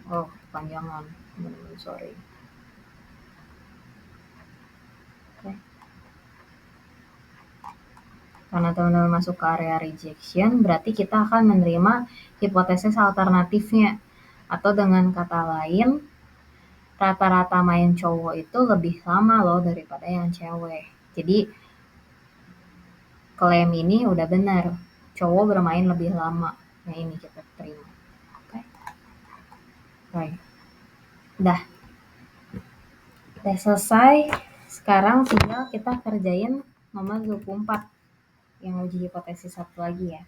Oh, panjangan. Sorry. Oke. Karena teman-teman masuk ke area rejection, berarti kita akan menerima hipotesis alternatifnya. Atau dengan kata lain, rata-rata main cowok itu lebih lama loh daripada yang cewek. Jadi, klaim ini udah benar. Cowok bermain lebih lama. Nah, ini kita terima. Oke. Baik. Udah selesai. Sekarang tinggal kita kerjain nomor 24 yang uji hipotesis satu lagi ya.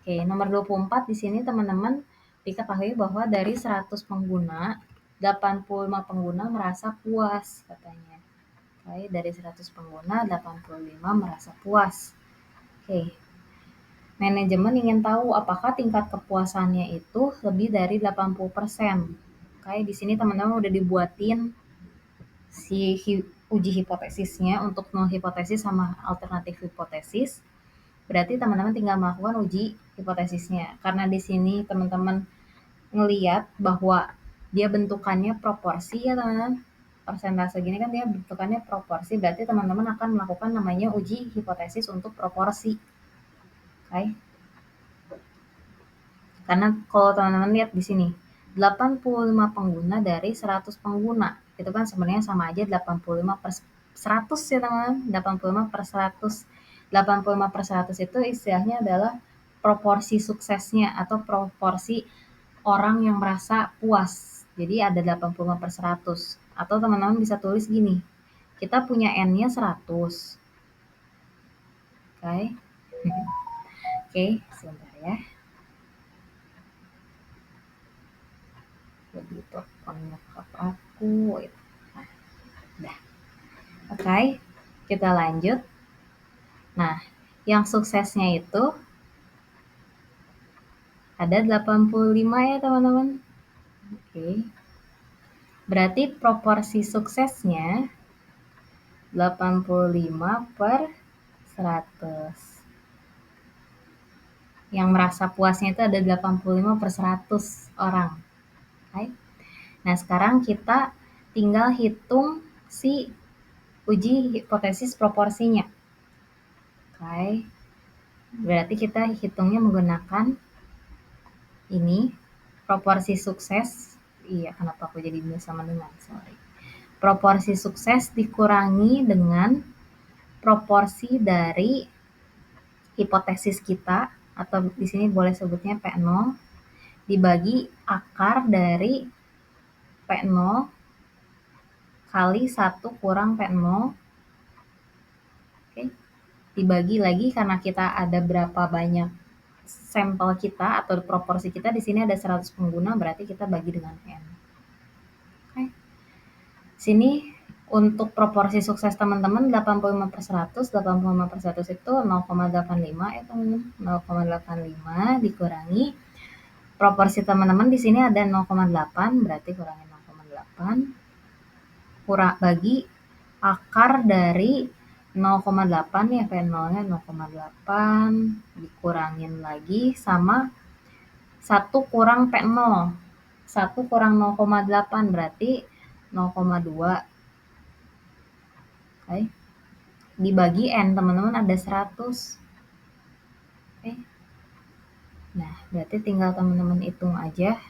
Oke, nomor 24 di sini teman-teman diketahui bahwa dari 100 pengguna, 85 pengguna merasa puas katanya. Oke, dari 100 pengguna, 85 merasa puas. Oke. Manajemen ingin tahu apakah tingkat kepuasannya itu lebih dari 80%. Oke, di sini teman-teman udah dibuatin si uji hipotesisnya untuk null hipotesis sama alternatif hipotesis. Berarti teman-teman tinggal melakukan uji hipotesisnya. Karena di sini teman-teman ngeliat bahwa dia bentukannya proporsi ya teman-teman. Persentase gini kan dia bentukannya proporsi, berarti teman-teman akan melakukan namanya uji hipotesis untuk proporsi. Oke. Karena kalau teman-teman lihat di sini, 85 pengguna dari 100 pengguna. Itu kan sebenarnya sama aja 85 per 100 ya teman-teman. 85 per 100. 85 per 100 itu istilahnya adalah proporsi suksesnya atau proporsi orang yang merasa puas. Jadi ada 85 per 100. Atau teman-teman bisa tulis gini, kita punya N-nya 100. Oke. Oke, sebentar ya. Jadi teleponnya aku. Nah, udah. Oke, kita lanjut. Nah, yang suksesnya itu ada 85 ya teman-teman. Oke. Berarti proporsi suksesnya 85 per 100. Yang merasa puasnya itu ada 85 per 100 orang. Oke. Nah, sekarang kita tinggal hitung si uji hipotesis proporsinya. Oke. Berarti kita hitungnya menggunakan ini proporsi sukses. Iya, kenapa aku jadi sama dengan? Sorry. Proporsi sukses dikurangi dengan proporsi dari hipotesis kita atau di sini boleh sebutnya P0 dibagi akar dari P0 kali 1 kurang P0. Oke. Dibagi lagi karena kita ada berapa banyak sampel kita atau proporsi kita di sini ada 100 pengguna, berarti kita bagi dengan N. Oke. Sini untuk proporsi sukses teman-teman 85 per 100, 85 per 100 itu 0,85 ya teman-teman. 0,85 dikurangi proporsi teman-teman di sini ada 0,8, berarti kurangi 0,8 kurang bagi akar dari 0,8 ya, P0-nya 0,8 dikurangin lagi sama 1 kurang P0. 1 kurang 0,8 berarti 0,2. Oke. Dibagi N, teman-teman ada 100. Oke. Nah, berarti tinggal teman-teman hitung aja.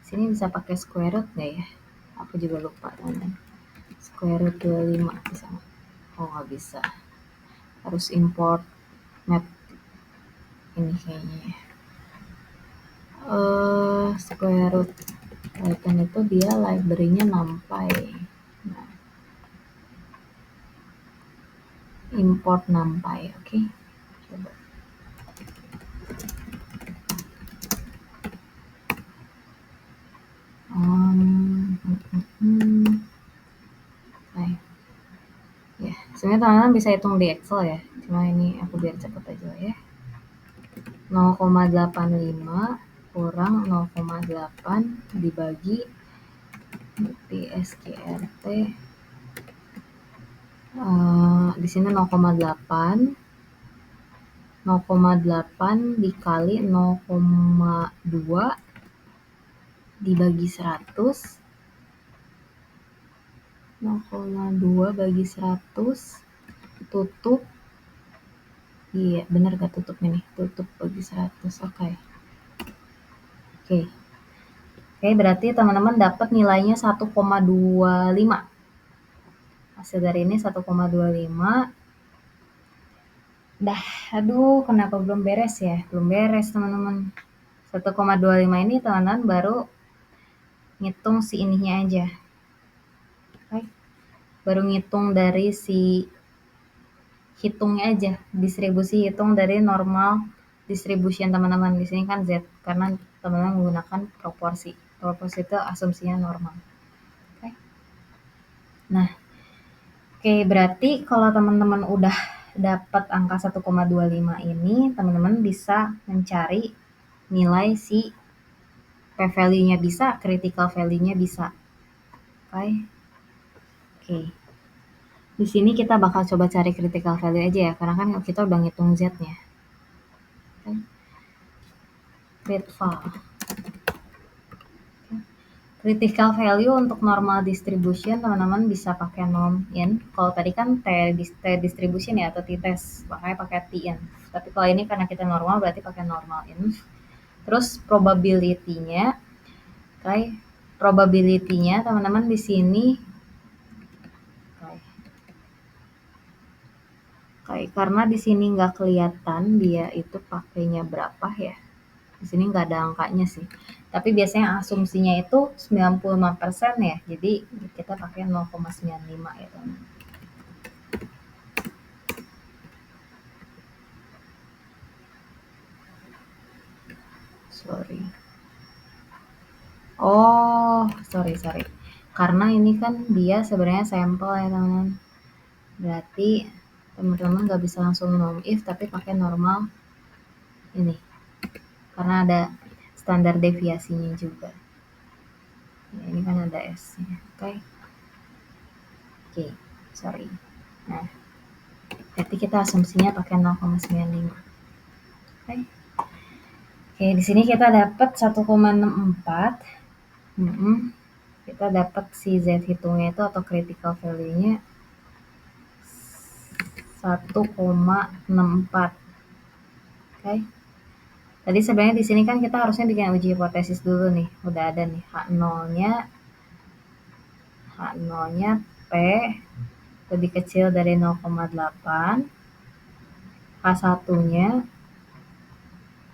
Sini bisa pakai square root nggak ya? Aku juga lupa, teman-teman. Square root 25 bisa. Oh, nggak bisa. Harus import map ini kayaknya ya. Square root Python itu dia library-nya NumPy. Nah, import NumPy, oke. Coba. Sebenarnya teman-teman bisa hitung di Excel ya, cuma ini aku biar cepet aja ya. 0,85 kurang 0,8 dibagi PSGRT, di sini 0,8 dikali 0,2 dibagi 100, 0,2 bagi 100 tutup, iya bener gak tutup ini, tutup bagi 100. Oke, berarti teman-teman dapat nilainya 1,25. Hasil dari ini 1,25. Dah, aduh kenapa belum beres ya? Belum beres teman-teman. 1,25 ini teman-teman baru ngitung si ininya aja. Oke. Baru ngitung dari si hitungnya aja, distribusi hitung dari normal distribution teman-teman. Di sini kan Z karena teman-teman menggunakan proporsi. Proporsi itu asumsinya normal. Oke. Nah, oke, berarti kalau teman-teman udah dapat angka 1,25 ini, teman-teman bisa mencari nilai si p-value-nya bisa, critical value-nya bisa. Oke. Di sini kita bakal coba cari critical value aja ya, karena kan kita udah ngitung Z-nya. Oke. Read file. Critical value untuk normal distribution teman-teman bisa pakai norm in. Kalau tadi kan T distribution ya atau t-test, makanya pakai t-in. Tapi kalau ini karena kita normal berarti pakai normal in. Terus probability-nya, probability-nya teman-teman di sini, karena di sini nggak kelihatan dia itu pakainya berapa ya. Di sini nggak ada angkanya sih. Tapi biasanya asumsinya itu 95% ya. Jadi kita pakai 0,95 ya teman. Sorry. Oh, sorry. Karena ini kan dia sebenarnya sampel ya teman-teman. Berarti teman-teman nggak bisa langsung norm if tapi pakai normal ini. Karena ada standar deviasinya juga. Ya, ini kan ada S-nya. Oke, sorry. Nah, berarti kita asumsinya pakai 0,95. Oke, di sini kita dapat 1,64. Kita dapat si Z hitungnya itu atau critical value-nya 1,64. Oke. Tadi sebenarnya di sini kan kita harusnya bikin uji hipotesis dulu nih. Udah ada nih H0-nya P lebih kecil dari 0,8. H1-nya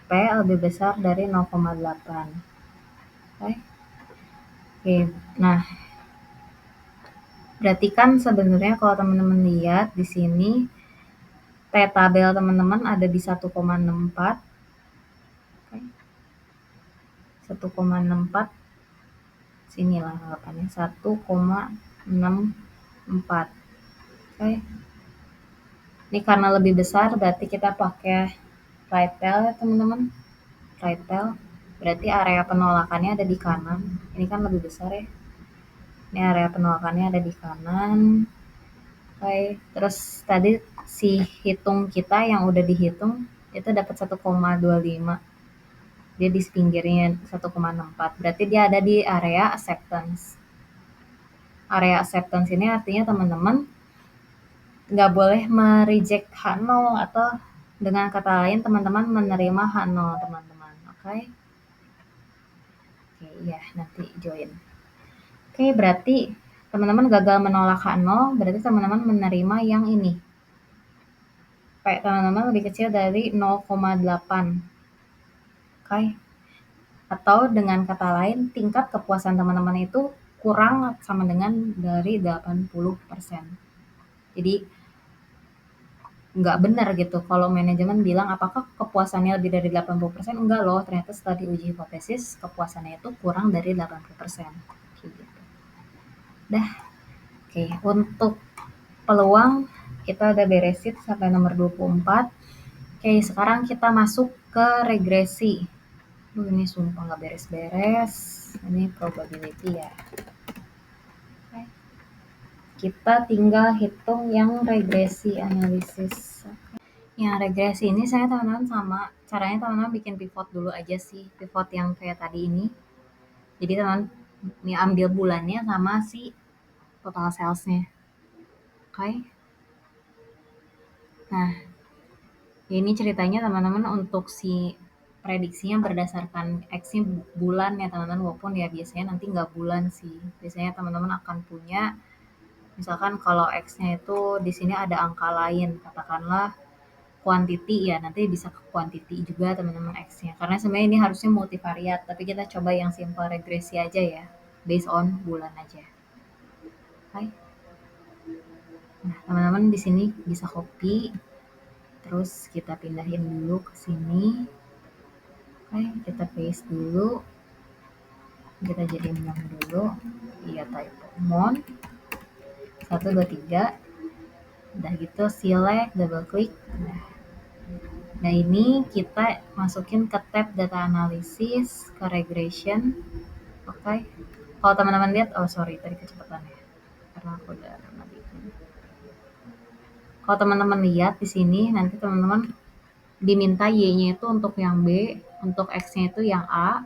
P lebih besar dari 0,8. Oke. Nah, berarti kan sebenarnya kalau teman-teman lihat di sini T-tabel teman-teman ada di 1,64. 1,64 sinilah anggapannya 1,64. Ini karena lebih besar berarti kita pakai right tail ya teman-teman. Right tail berarti area penolakannya ada di kanan. Ini kan lebih besar ya. Ini area penolakannya ada di kanan. Terus tadi si hitung kita yang udah dihitung itu dapat 1,25. Dia di pinggirnya 1,64. Berarti dia ada di area acceptance. Area acceptance ini artinya teman-teman nggak boleh mereject H0 atau dengan kata lain teman-teman menerima H0 teman-teman. Oke, iya nanti join. Oke, berarti teman-teman gagal menolak H0, berarti teman-teman menerima yang ini. Teman-teman lebih kecil dari 0,8. Atau dengan kata lain tingkat kepuasan teman-teman itu kurang sama dengan dari 80%. Jadi nggak benar gitu kalau manajemen bilang apakah kepuasannya lebih dari 80%, enggak loh, ternyata setelah diuji hipotesis kepuasannya itu kurang dari 80%. Gitu. Dah. Oke, untuk peluang kita udah beresin sampai nomor 24. Oke, sekarang kita masuk ke regresi. Ini sumpah nggak beres-beres. Ini probability ya. Oke. Kita tinggal hitung yang regresi analisis. Yang regresi ini saya teman-teman sama caranya teman-teman bikin pivot dulu aja sih, pivot yang kayak tadi ini. Jadi teman-teman ini ambil bulannya sama si total salesnya. Oke. Nah, ini ceritanya teman-teman untuk si prediksinya berdasarkan X-nya bulan ya teman-teman, walaupun ya biasanya nanti nggak bulan sih. Biasanya teman-teman akan punya, misalkan kalau X-nya itu di sini ada angka lain, katakanlah quantity ya, nanti bisa ke quantity juga teman-teman X-nya. Karena sebenarnya ini harusnya multivariat, tapi kita coba yang simple regresi aja ya, based on bulan aja. Oke. Nah, teman-teman di sini bisa copy, terus kita pindahin dulu ke sini. Oke, kita paste dulu. Kita jadi mon dulu. Iya, typo. Mon 1, 2, 3. Udah gitu select, double click. Nah, ini kita masukin ke tab data analysis, ke regression. Oke. Kalau teman-teman lihat, oh sorry tadi kecepatan ya. Karena aku udah pernah bikin. Kalau teman-teman lihat di sini, nanti teman-teman diminta Y-nya itu untuk yang B, untuk X-nya itu yang A.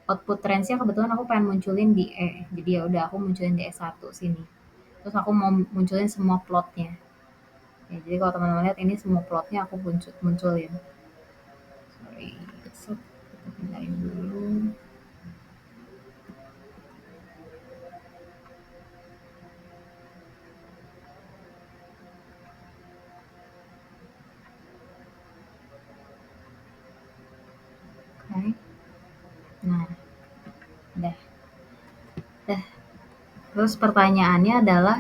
Output range-nya kebetulan aku pengen munculin di E. Jadi ya udah aku munculin di E1 sini. Terus aku mau munculin semua plotnya. Ya, jadi kalau teman-teman lihat ini semua plotnya aku munculin. Sorry, kita pindahin dulu. Oke. Nah, udah. Terus pertanyaannya adalah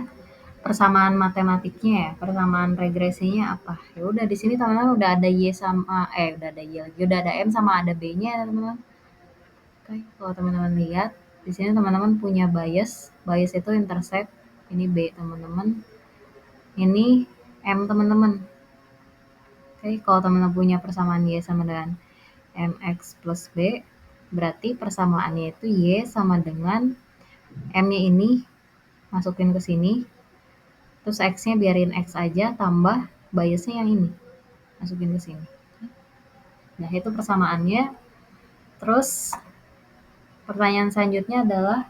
persamaan matematiknya ya, persamaan regresinya apa? Ya udah di sini teman-teman udah ada Y sama udah ada Y lagi, udah ada M sama ada B-nya ya teman-teman. Oke, kalau teman-teman lihat di sini teman-teman punya bias, bias itu intercept, ini B teman-teman, ini M teman-teman. Oke, kalau teman-teman punya persamaan Y sama dengan MX plus B, berarti persamaannya itu Y sama dengan M-nya ini masukin ke sini, terus X-nya biarin X aja, tambah biasnya yang ini, masukin ke sini. Nah, itu persamaannya. Terus pertanyaan selanjutnya adalah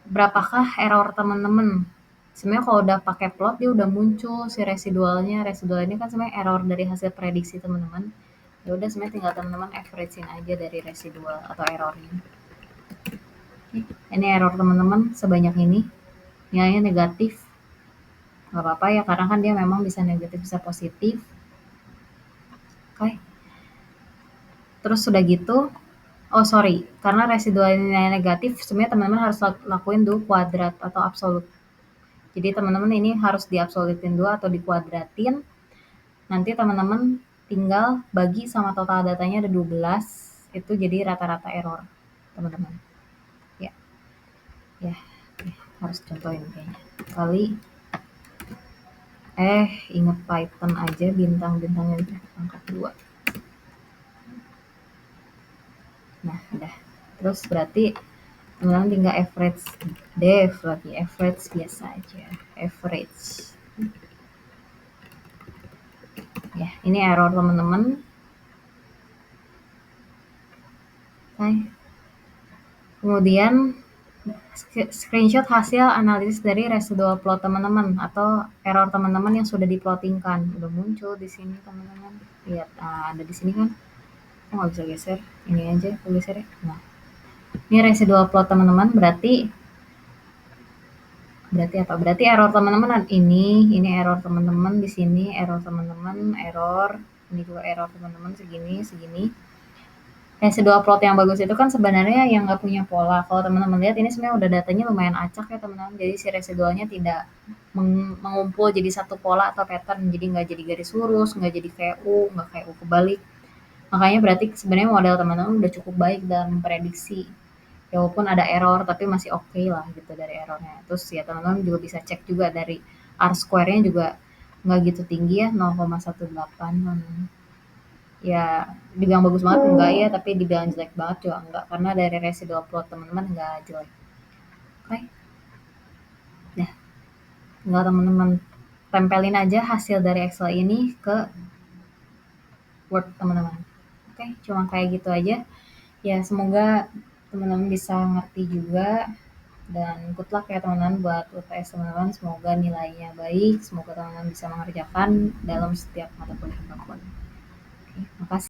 berapakah error teman-teman? Sebenarnya kalau udah pakai plot dia udah muncul si residualnya. Residual ini kan sebenarnya error dari hasil prediksi teman-teman. Ya udah sebenarnya tinggal teman-teman averagein aja dari residual atau errornya. Ini error teman-teman sebanyak ini. Nilainya negatif. Gak apa-apa ya karena kan dia memang bisa negatif bisa positif. Oke. Terus sudah gitu, oh sorry, karena residual nilai negatif sebenarnya teman-teman harus lakuin dulu kuadrat atau absolut. Jadi teman-teman ini harus diabsolutin dulu atau dikuadratin. Nanti teman-teman tinggal bagi sama total datanya ada 12, itu jadi rata-rata error teman-teman. Ya, ya, harus contohin kayaknya. Kali inget Python aja bintang-bintangnya itu angka 2. Nah, udah. Terus berarti teman-teman tinggal average def lagi, average biasa aja, average. Ya, ini error teman-teman. Oke. Kemudian screenshot hasil analisis dari residual plot teman-teman atau error teman-teman yang sudah diplottingkan. Udah muncul di sini teman-teman. Lihat, ada di sini kan. Aku nggak bisa geser. Ini aja aku geser ya. Nah, ini residual plot teman-teman berarti apa? Berarti error teman-teman ini error teman-teman di sini, error teman-teman, error, ini juga error teman-teman segini. Residual plot yang bagus itu kan sebenarnya yang nggak punya pola. Kalau teman-teman lihat ini sebenarnya udah datanya lumayan acak ya teman-teman. Jadi si residualnya tidak mengumpul jadi satu pola atau pattern. Jadi nggak jadi garis lurus, nggak jadi kayak U, nggak kayak U kebalik. Makanya berarti sebenarnya model teman-teman udah cukup baik dalam memprediksi. Ya walaupun ada error tapi masih oke lah gitu dari errornya. Terus ya teman-teman juga bisa cek juga dari R square-nya juga nggak gitu tinggi ya, 0,18. Ya dibilang bagus banget enggak ya, tapi dibilang jelek banget juga enggak, karena dari residual plot teman-teman enggak jelek. Oke, ya tinggal teman-teman tempelin aja hasil dari Excel ini ke Word teman-teman. Oke, cuma kayak gitu aja. Ya semoga teman-teman bisa ngerti juga, dan good luck ya teman-teman buat UTS teman-teman. Semoga nilainya baik, semoga teman-teman bisa mengerjakan dalam setiap mata kuliah apapun. Oke, makasih.